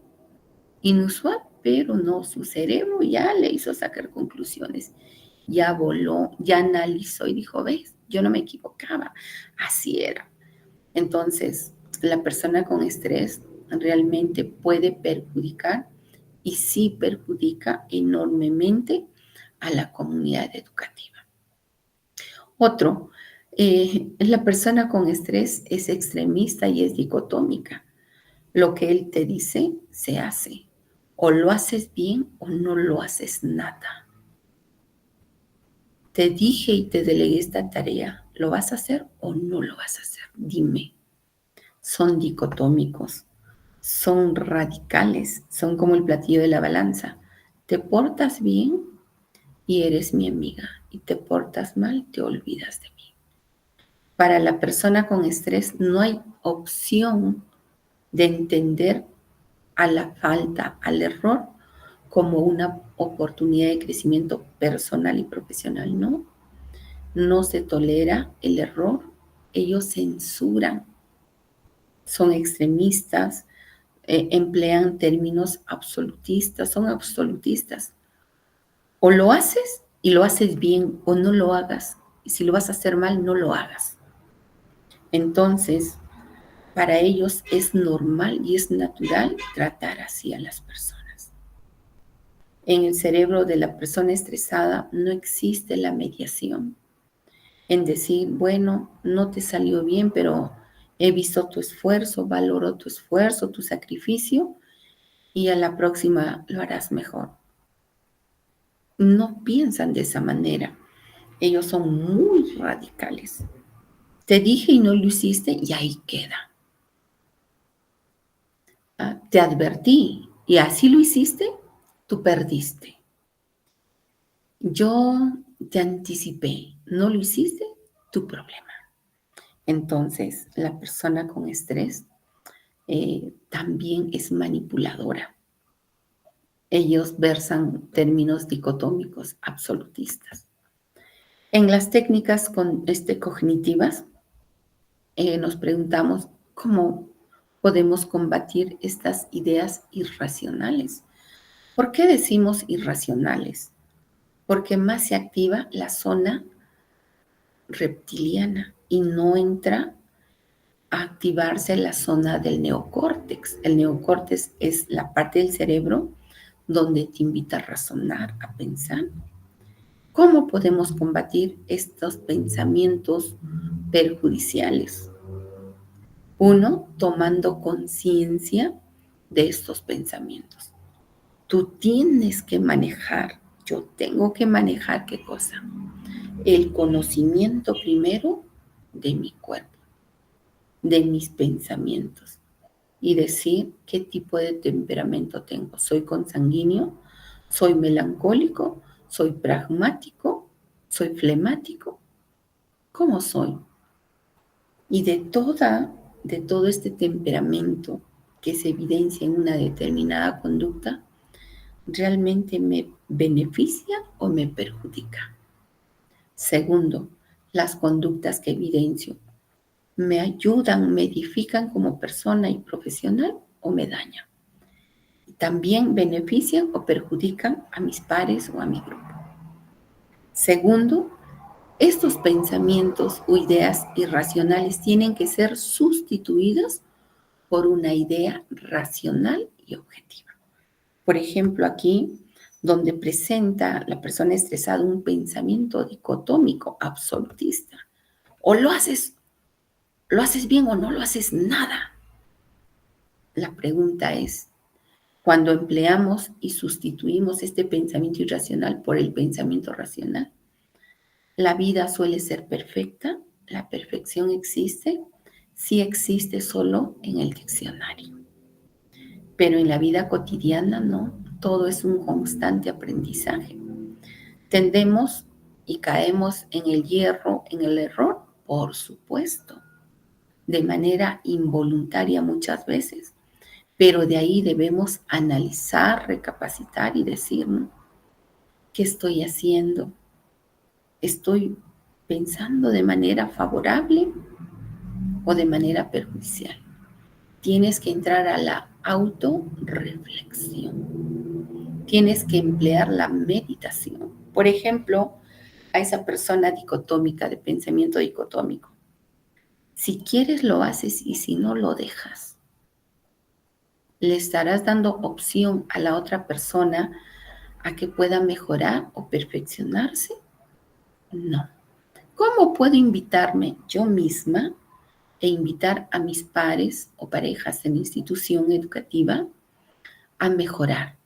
inusual, pero no, su cerebro ya le hizo sacar conclusiones, ya voló, ya analizó y dijo, ves, yo no me equivocaba, así era. Entonces, la persona con estrés realmente puede perjudicar y sí perjudica enormemente a la comunidad educativa. Otro, la persona con estrés es extremista y es dicotómica. Lo que él te dice, se hace. O lo haces bien o no lo haces nada. Te dije y te delegué esta tarea. ¿Lo vas a hacer o no lo vas a hacer? Dime. Son dicotómicos, son radicales, son como el platillo de la balanza. Te portas bien y eres mi amiga. Y te portas mal, te olvidas de mí. Para la persona con estrés no hay opción de entender a la falta, al error, como una oportunidad de crecimiento personal y profesional, ¿no? No se tolera el error, ellos censuran, son extremistas, emplean términos absolutistas, son absolutistas. O lo haces y lo haces bien o no lo hagas. Y si lo vas a hacer mal, no lo hagas. Entonces, para ellos es normal y es natural tratar así a las personas. En el cerebro de la persona estresada no existe la mediación. En decir, bueno, no te salió bien, pero he visto tu esfuerzo, valoro tu esfuerzo, tu sacrificio y a la próxima lo harás mejor. No piensan de esa manera. Ellos son muy radicales. Te dije y no lo hiciste y ahí queda. Te advertí y así lo hiciste, tú perdiste. Yo te anticipé, no lo hiciste, tu problema. Entonces, la persona con estrés también es manipuladora. Ellos versan términos dicotómicos, absolutistas. En las técnicas cognitivas, nos preguntamos cómo podemos combatir estas ideas irracionales. ¿Por qué decimos irracionales? Porque más se activa la zona reptiliana y no entra a activarse la zona del neocórtex. El neocórtex es la parte del cerebro donde te invita a razonar, a pensar. ¿Cómo podemos combatir estos pensamientos perjudiciales? Uno, tomando conciencia de estos pensamientos. Tú tienes que manejar, yo tengo que manejar ¿qué cosa? El conocimiento primero de mi cuerpo, de mis pensamientos y decir qué tipo de temperamento tengo. ¿Soy consanguíneo? ¿Soy melancólico? ¿Soy pragmático? ¿Soy flemático? ¿Cómo soy? Y de todo este temperamento que se evidencia en una determinada conducta, ¿realmente me beneficia o me perjudica? Segundo, las conductas que evidencio, ¿me ayudan, me edifican como persona y profesional o me dañan? También benefician o perjudican a mis pares o a mi grupo. Segundo, estos pensamientos o ideas irracionales tienen que ser sustituidos por una idea racional y objetiva. Por ejemplo, aquí, donde presenta la persona estresada un pensamiento dicotómico, absolutista, o lo haces bien o no lo haces nada. La pregunta es, cuando empleamos y sustituimos este pensamiento irracional por el pensamiento racional, ¿la vida suele ser perfecta? ¿La perfección existe? Sí existe solo en el diccionario. Pero en la vida cotidiana no, todo es un constante aprendizaje. Tendemos y caemos en el hierro, en el error, por supuesto, de manera involuntaria muchas veces, pero de ahí debemos analizar, recapacitar y decir, ¿no? ¿Qué estoy haciendo? ¿Estoy pensando de manera favorable o de manera perjudicial? Tienes que entrar a la autorreflexión. Tienes que emplear la meditación. Por ejemplo, a esa persona dicotómica, de pensamiento dicotómico. Si quieres lo haces y si no lo dejas. ¿Le estarás dando opción a la otra persona a que pueda mejorar o perfeccionarse? No. ¿Cómo puedo invitarme yo misma e invitar a mis pares o parejas en institución educativa a mejorar,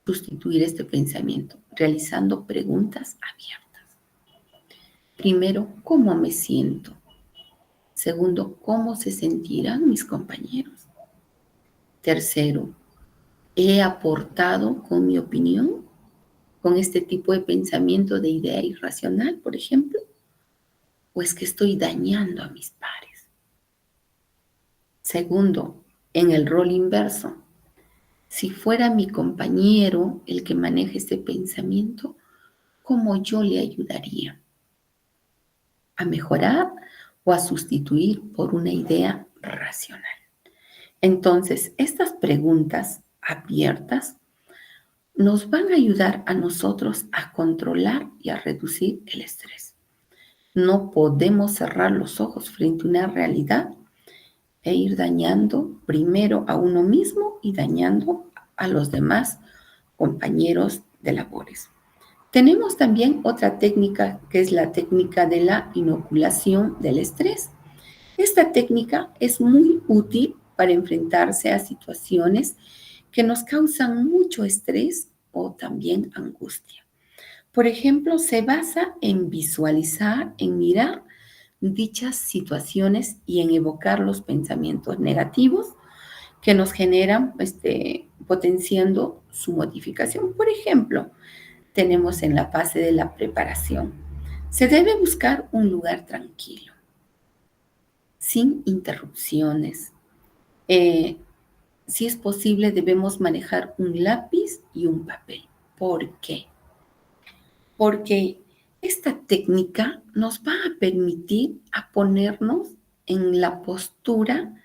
sustituir este pensamiento, realizando preguntas abiertas? Primero, ¿cómo me siento? Segundo, ¿cómo se sentirán mis compañeros? Tercero, ¿he aportado con mi opinión, con este tipo de pensamiento de idea irracional, por ejemplo? ¿O es que estoy dañando a mis pares? Segundo, en el rol inverso, si fuera mi compañero el que maneja este pensamiento, ¿cómo yo le ayudaría a mejorar o a sustituir por una idea racional? Entonces, estas preguntas abiertas nos van a ayudar a nosotros a controlar y a reducir el estrés. No podemos cerrar los ojos frente a una realidad e ir dañando primero a uno mismo y dañando a los demás compañeros de labores. Tenemos también otra técnica que es la técnica de la inoculación del estrés. Esta técnica es muy útil para enfrentarse a situaciones que nos causan mucho estrés o también angustia. Por ejemplo, se basa en visualizar, en mirar dichas situaciones y en evocar los pensamientos negativos que nos generan, potenciando su modificación. Por ejemplo, tenemos en la fase de la preparación. Se debe buscar un lugar tranquilo, sin interrupciones. Si es posible, debemos manejar un lápiz y un papel. ¿Por qué? Porque esta técnica nos va a permitir a ponernos en la postura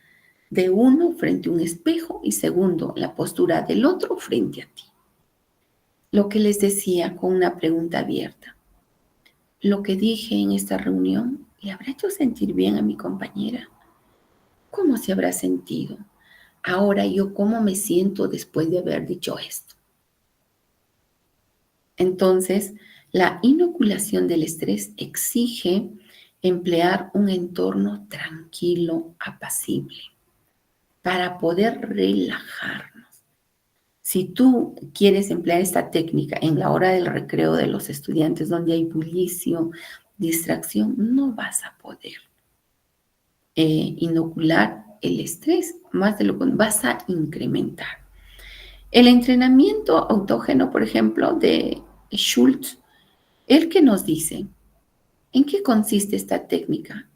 de uno frente a un espejo y segundo, la postura del otro frente a ti. Lo que les decía con una pregunta abierta. Lo que dije en esta reunión, ¿le habrá hecho sentir bien a mi compañera? ¿Cómo se habrá sentido? Ahora yo, ¿cómo me siento después de haber dicho esto? Entonces, la inoculación del estrés exige emplear un entorno tranquilo, apacible, para poder relajarnos. Si tú quieres emplear esta técnica en la hora del recreo de los estudiantes, donde hay bullicio, distracción, no vas a poder inocular el estrés, más de lo que vas a incrementar. El entrenamiento autógeno, por ejemplo, de Schultz, el que nos dice, ¿en qué consiste esta técnica?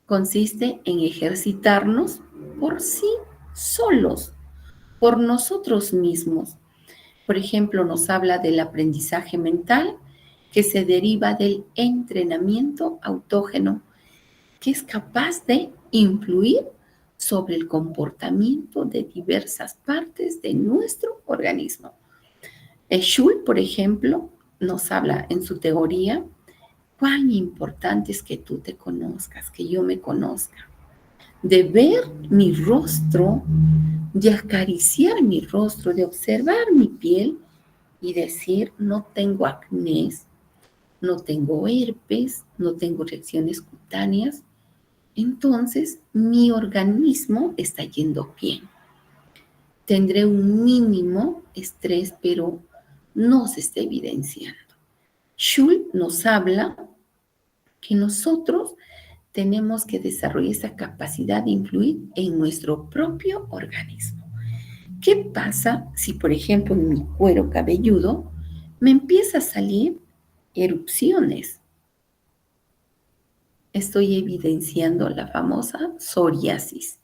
Consiste en ejercitarnos por sí solos, por nosotros mismos. Por ejemplo, nos habla del aprendizaje mental que se deriva del entrenamiento autógeno, que es capaz de influir sobre el comportamiento de diversas partes de nuestro organismo. Schul, por ejemplo, nos habla en su teoría cuán importante es que tú te conozcas, que yo me conozca, de ver mi rostro, de acariciar mi rostro, de observar mi piel y decir, no tengo acné, no tengo herpes, no tengo reacciones cutáneas, entonces mi organismo está yendo bien. Tendré un mínimo estrés, pero no se está evidenciando. Schul nos habla que nosotros tenemos que desarrollar esa capacidad de influir en nuestro propio organismo. ¿Qué pasa si, por ejemplo, en mi cuero cabelludo me empieza a salir erupciones? Estoy evidenciando la famosa psoriasis.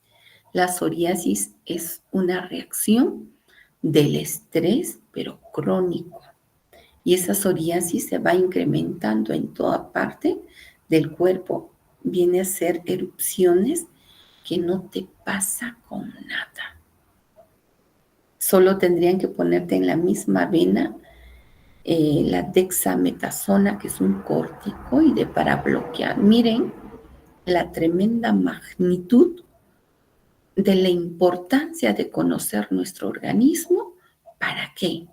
La psoriasis es una reacción del estrés, pero crónico. Y esa psoriasis se va incrementando en toda parte del cuerpo. Viene a ser erupciones que no te pasa con nada. Solo tendrían que ponerte en la misma vena la dexametasona, que es un corticoide para bloquear. Miren la tremenda magnitud de la importancia de conocer nuestro organismo. ¿Para qué?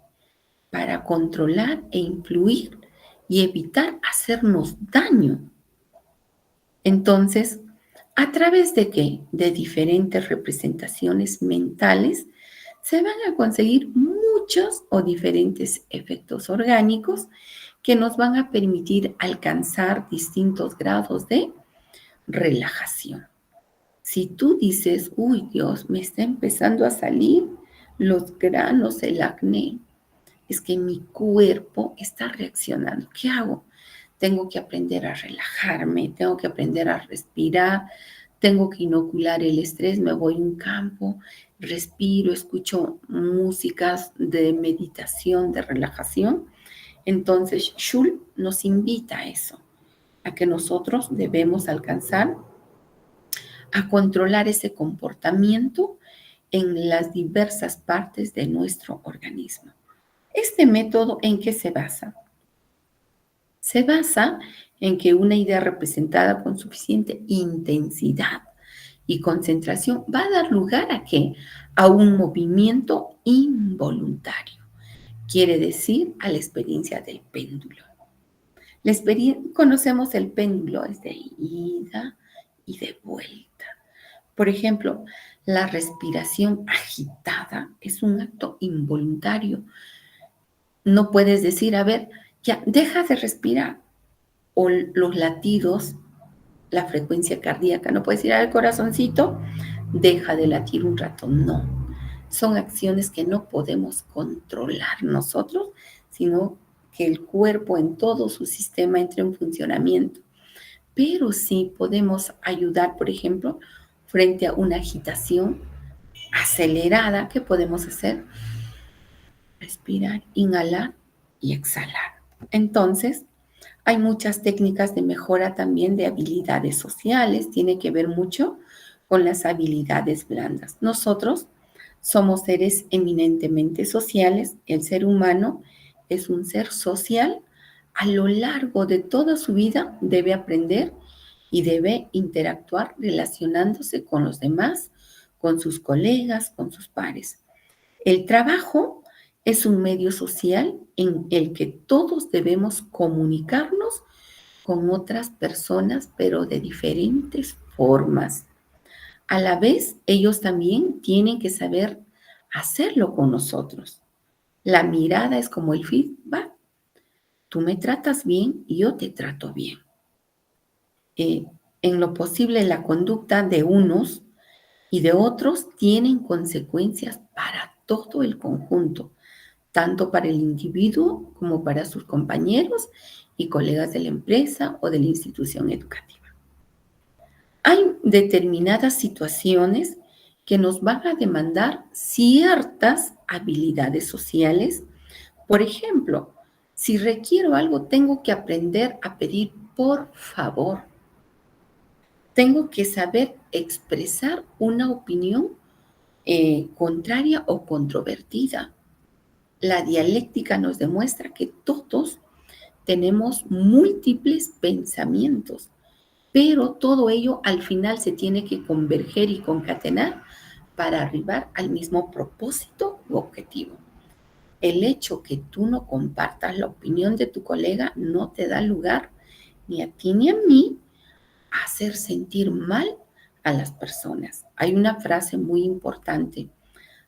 Para controlar e influir y evitar hacernos daño. Entonces, ¿a través de qué? De diferentes representaciones mentales se van a conseguir muchos o diferentes efectos orgánicos que nos van a permitir alcanzar distintos grados de relajación. Si tú dices, uy Dios, me está empezando a salir los granos, el acné, es que mi cuerpo está reaccionando. ¿Qué hago? Tengo que aprender a relajarme, tengo que aprender a respirar, tengo que inocular el estrés, me voy a un campo, respiro, escucho músicas de meditación, de relajación. Entonces, Schul nos invita a eso, a que nosotros debemos alcanzar a controlar ese comportamiento en las diversas partes de nuestro organismo. ¿Este método en qué se basa? Se basa en que una idea representada con suficiente intensidad y concentración va a dar lugar a qué? A un movimiento involuntario. Quiere decir a la experiencia del péndulo. Conocemos el péndulo, es de ida y de vuelta. Por ejemplo, la respiración agitada es un acto involuntario. No puedes decir, a ver, ya, deja de respirar. O los latidos, la frecuencia cardíaca. No puedes decir, a ver, corazoncito, deja de latir un rato. No. Son acciones que no podemos controlar nosotros, sino que el cuerpo en todo su sistema entre en funcionamiento. Pero sí podemos ayudar, por ejemplo, frente a una agitación acelerada. ¿Qué podemos hacer? Respirar, inhalar y exhalar. Entonces, hay muchas técnicas de mejora también de habilidades sociales. Tiene que ver mucho con las habilidades blandas. Nosotros somos seres eminentemente sociales. El ser humano es un ser social. A lo largo de toda su vida debe aprender y debe interactuar relacionándose con los demás, con sus colegas, con sus pares. El trabajo es un medio social en el que todos debemos comunicarnos con otras personas, pero de diferentes formas. A la vez, ellos también tienen que saber hacerlo con nosotros. La mirada es como el feedback. Tú me tratas bien y yo te trato bien. En lo posible, la conducta de unos y de otros tienen consecuencias para todo el conjunto. tanto para el individuo como para sus compañeros y colegas de la empresa o de la institución educativa. Hay determinadas situaciones que nos van a demandar ciertas habilidades sociales. Por ejemplo, si requiero algo, tengo que aprender a pedir por favor. Tengo que saber expresar una opinión contraria o controvertida. La dialéctica nos demuestra que todos tenemos múltiples pensamientos, pero todo ello al final se tiene que converger y concatenar para arribar al mismo propósito u objetivo. El hecho que tú no compartas la opinión de tu colega no te da lugar ni a ti ni a mí a hacer sentir mal a las personas. Hay una frase muy importante: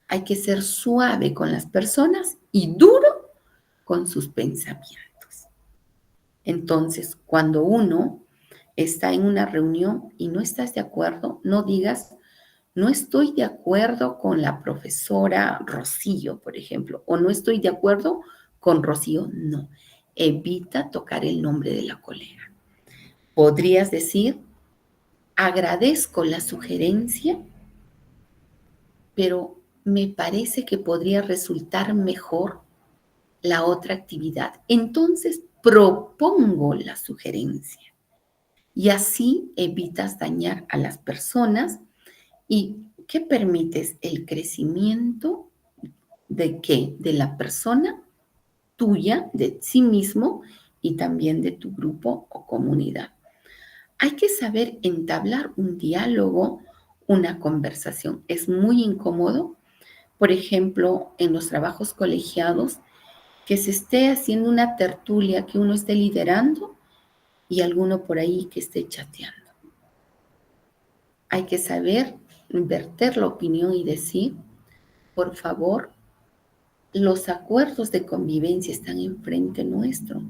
hay que ser suave con las personas y duro con sus pensamientos. Entonces, cuando uno está en una reunión y no estás de acuerdo, no digas, no estoy de acuerdo con la profesora Rocío, por ejemplo, o no estoy de acuerdo con Rocío. No, evita tocar el nombre de la colega. Podrías decir, agradezco la sugerencia, pero me parece que podría resultar mejor la otra actividad. Entonces, propongo la sugerencia y así evitas dañar a las personas y que permites el crecimiento de qué, de la persona tuya, de sí mismo y también de tu grupo o comunidad. Hay que saber entablar un diálogo, una conversación. Es muy incómodo, por ejemplo, en los trabajos colegiados, que se esté haciendo una tertulia, que uno esté liderando y alguno por ahí que esté chateando. Hay que saber verter la opinión y decir, por favor, los acuerdos de convivencia están enfrente nuestro.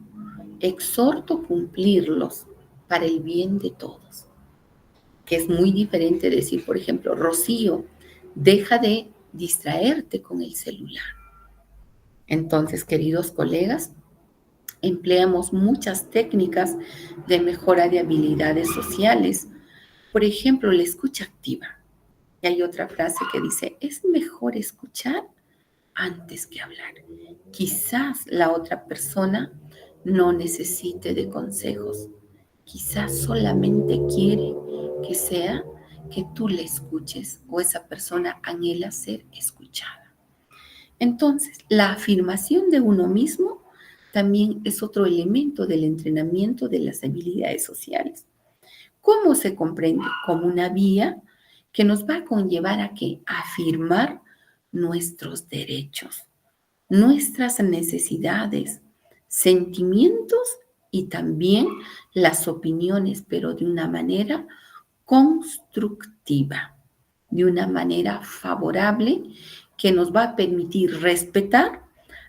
Exhorto cumplirlos para el bien de todos. Que es muy diferente decir, por ejemplo, Rocío, deja de distraerte con el celular. Entonces, queridos colegas, empleamos muchas técnicas de mejora de habilidades sociales. Por ejemplo, la escucha activa. Y hay otra frase que dice, es mejor escuchar antes que hablar. Quizás la otra persona no necesite de consejos. Quizás solamente quiere que sea que tú le escuches o esa persona anhela ser escuchada. Entonces, la afirmación de uno mismo también es otro elemento del entrenamiento de las habilidades sociales. ¿Cómo se comprende? Como una vía que nos va a conllevar a que afirmar nuestros derechos, nuestras necesidades, sentimientos y también las opiniones, pero de una manera constructiva, de una manera favorable que nos va a permitir respetar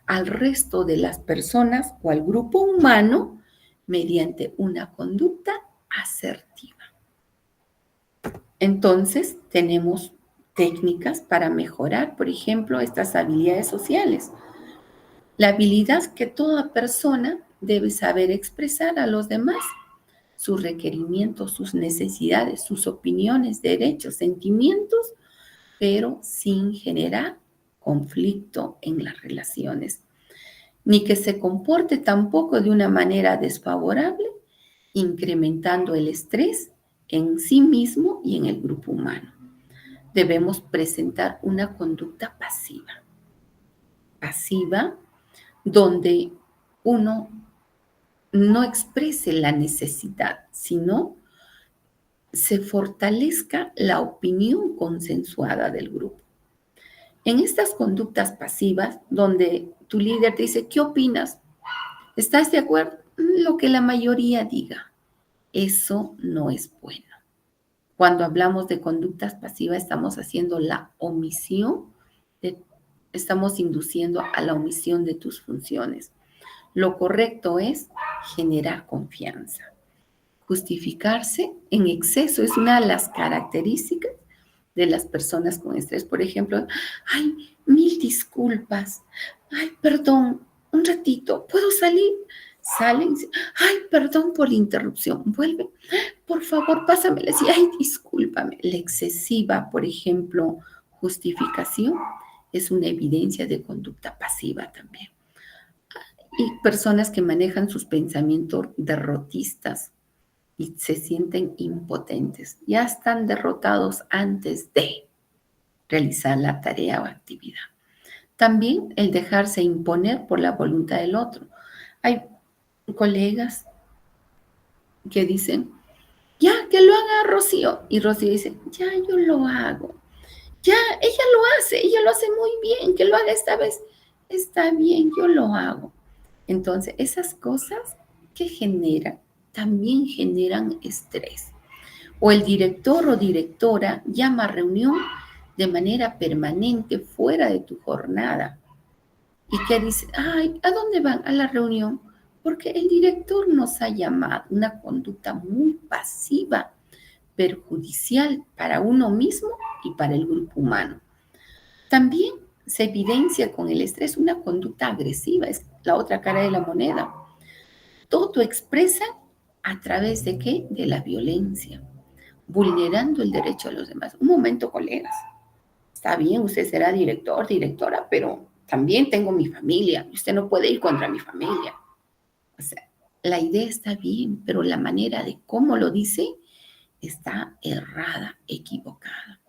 al resto de las personas o al grupo humano mediante una conducta asertiva. Entonces, tenemos técnicas para mejorar, por ejemplo, estas habilidades sociales. La habilidad que toda persona debe saber expresar a los demás, sus requerimientos, sus necesidades, sus opiniones, derechos, sentimientos, pero sin generar conflicto en las relaciones, ni que se comporte tampoco de una manera desfavorable, incrementando el estrés en sí mismo y en el grupo humano. Debemos presentar una conducta pasiva, donde uno no exprese la necesidad, sino se fortalezca la opinión consensuada del grupo. En estas conductas pasivas, donde tu líder te dice, ¿qué opinas? ¿Estás de acuerdo? Lo que la mayoría diga. Eso no es bueno. Cuando hablamos de conductas pasivas, estamos haciendo la omisión, estamos induciendo a la omisión de tus funciones. Lo correcto es generar confianza. Justificarse en exceso es una de las características de las personas con estrés. Por ejemplo, ay, mil disculpas, ay, perdón, un ratito, ¿puedo salir? Salen, y dicen, ay, perdón por la interrupción, vuelve, por favor, pásamela. Sí, ay, discúlpame. La excesiva, por ejemplo, justificación es una evidencia de conducta pasiva también. Y personas que manejan sus pensamientos derrotistas y se sienten impotentes, ya están derrotados antes de realizar la tarea o actividad. También el dejarse imponer por la voluntad del otro. Hay colegas que dicen, ya, que lo haga Rocío. Y Rocío dice, ya, yo lo hago. Ya, ella lo hace muy bien, que lo haga esta vez. Está bien, yo lo hago. Entonces, esas cosas que generan, también generan estrés. O el director o directora llama a reunión de manera permanente fuera de tu jornada. Y que dice, ay, ¿a dónde van? A la reunión. Porque el director nos ha llamado, una conducta muy pasiva, perjudicial para uno mismo y para el grupo humano. También se evidencia con el estrés una conducta agresiva, es la otra cara de la moneda. Todo expresa a través de qué? De la violencia, vulnerando el derecho de los demás. Un momento, colegas. Está bien, usted será director, directora, pero también tengo mi familia. Usted no puede ir contra mi familia. O sea, la idea está bien, pero la manera de cómo lo dice está errada, equivocada.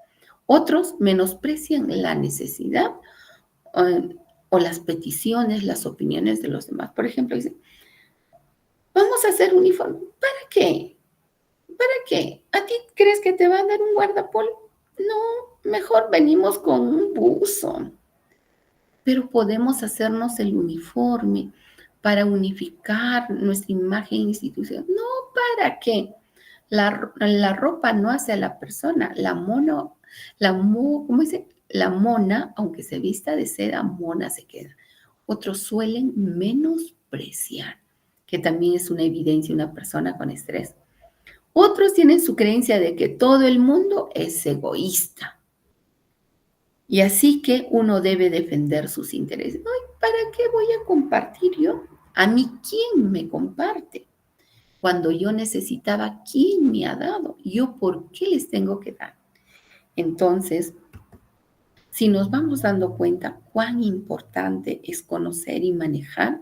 Otros menosprecian la necesidad o las peticiones, las opiniones de los demás. Por ejemplo, dicen, vamos a hacer uniforme. ¿Para qué? ¿Para qué? ¿A ti crees que te va a dar un guardapolvo? No, mejor venimos con un buzo. Pero podemos hacernos el uniforme para unificar nuestra imagen institucional. No, ¿para qué? La ropa no hace a la persona. ¿Cómo dice? La mona, aunque se vista de seda, mona se queda. Otros suelen menospreciar, que también es una evidencia de una persona con estrés. Otros tienen su creencia de que todo el mundo es egoísta. Y así que uno debe defender sus intereses. Ay, ¿para qué voy a compartir yo? A mí, ¿quién me comparte? Cuando yo necesitaba, ¿quién me ha dado? ¿Yo por qué les tengo que dar? Entonces, si nos vamos dando cuenta cuán importante es conocer y manejar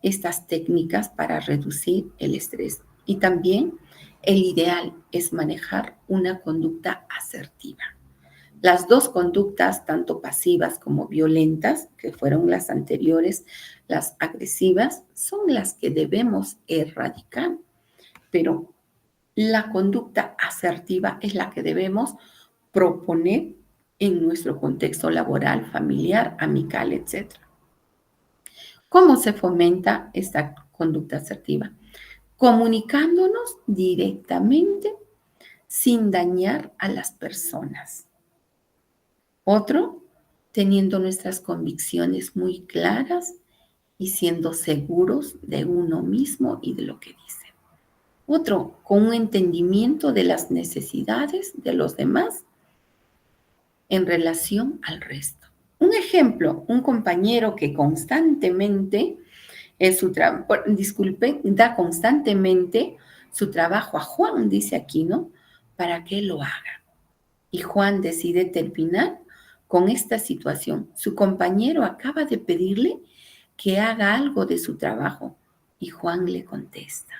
estas técnicas para reducir el estrés. Y también el ideal es manejar una conducta asertiva. Las dos conductas, tanto pasivas como violentas, que fueron las anteriores, las agresivas, son las que debemos erradicar. Pero la conducta asertiva es la que debemos proponer en nuestro contexto laboral, familiar, amical, etc. ¿Cómo se fomenta esta conducta asertiva? Comunicándonos directamente sin dañar a las personas. Otro, teniendo nuestras convicciones muy claras y siendo seguros de uno mismo y de lo que dice. Otro, con un entendimiento de las necesidades de los demás en relación al resto. Un ejemplo, un compañero que constantemente da constantemente su trabajo a Juan, dice aquí, ¿no? Para que lo haga. Y Juan decide terminar con esta situación. Su compañero acaba de pedirle que haga algo de su trabajo y Juan le contesta.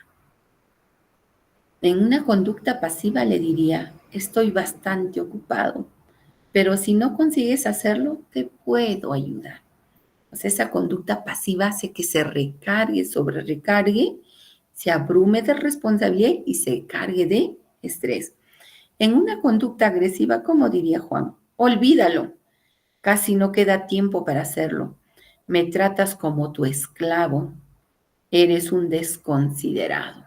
En una conducta pasiva le diría, estoy bastante ocupado, pero si no consigues hacerlo, te puedo ayudar. O sea, esa conducta pasiva hace que se recargue, sobre recargue, se abrume de responsabilidad y se cargue de estrés. En una conducta agresiva, ¿cómo diría Juan? Olvídalo, casi no queda tiempo para hacerlo. Me tratas como tu esclavo, eres un desconsiderado.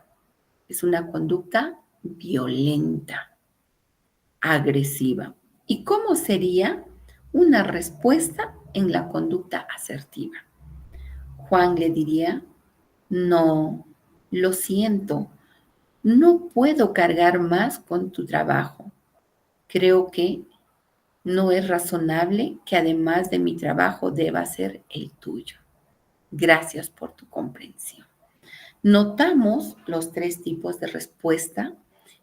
Es una conducta violenta, agresiva. ¿Y cómo sería una respuesta en la conducta asertiva? Juan le diría, no, lo siento, no puedo cargar más con tu trabajo. Creo que No es razonable que además de mi trabajo deba ser el tuyo. Gracias por tu comprensión. Notamos los tres tipos de respuesta,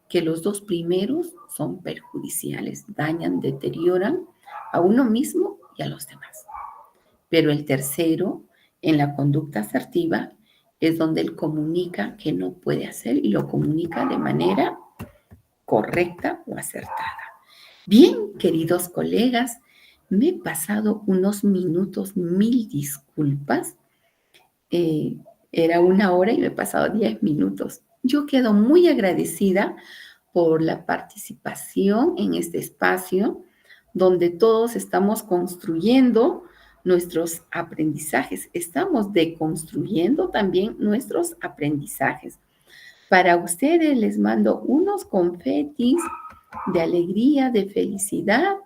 que los dos primeros son perjudiciales, dañan, deterioran a uno mismo y a los demás. Pero el tercero, en la conducta asertiva, es donde él comunica que no puede hacer y lo comunica de manera correcta o acertada. Bien, queridos colegas, me he pasado unos minutos, mil disculpas. Eh, Era 1 hora y me he pasado 10 minutos. Yo quedo muy agradecida por la participación en este espacio donde todos estamos construyendo nuestros aprendizajes. Estamos deconstruyendo también nuestros aprendizajes. Para ustedes les mando unos confetis de alegría, de felicidad.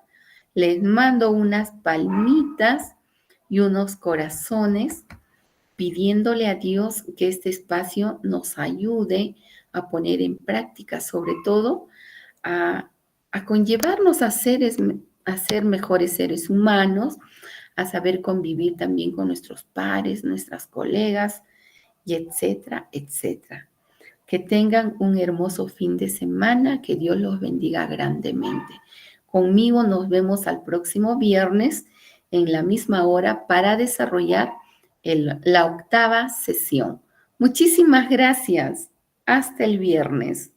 Les mando unas palmitas y unos corazones pidiéndole a Dios que este espacio nos ayude a poner en práctica, sobre todo a conllevarnos a ser mejores seres humanos, a saber convivir también con nuestros pares, nuestras colegas, y etcétera, etcétera. Que tengan un hermoso fin de semana, que Dios los bendiga grandemente. Conmigo nos vemos al próximo viernes en la misma hora para desarrollar la 8ª sesión. Muchísimas gracias. Hasta el viernes.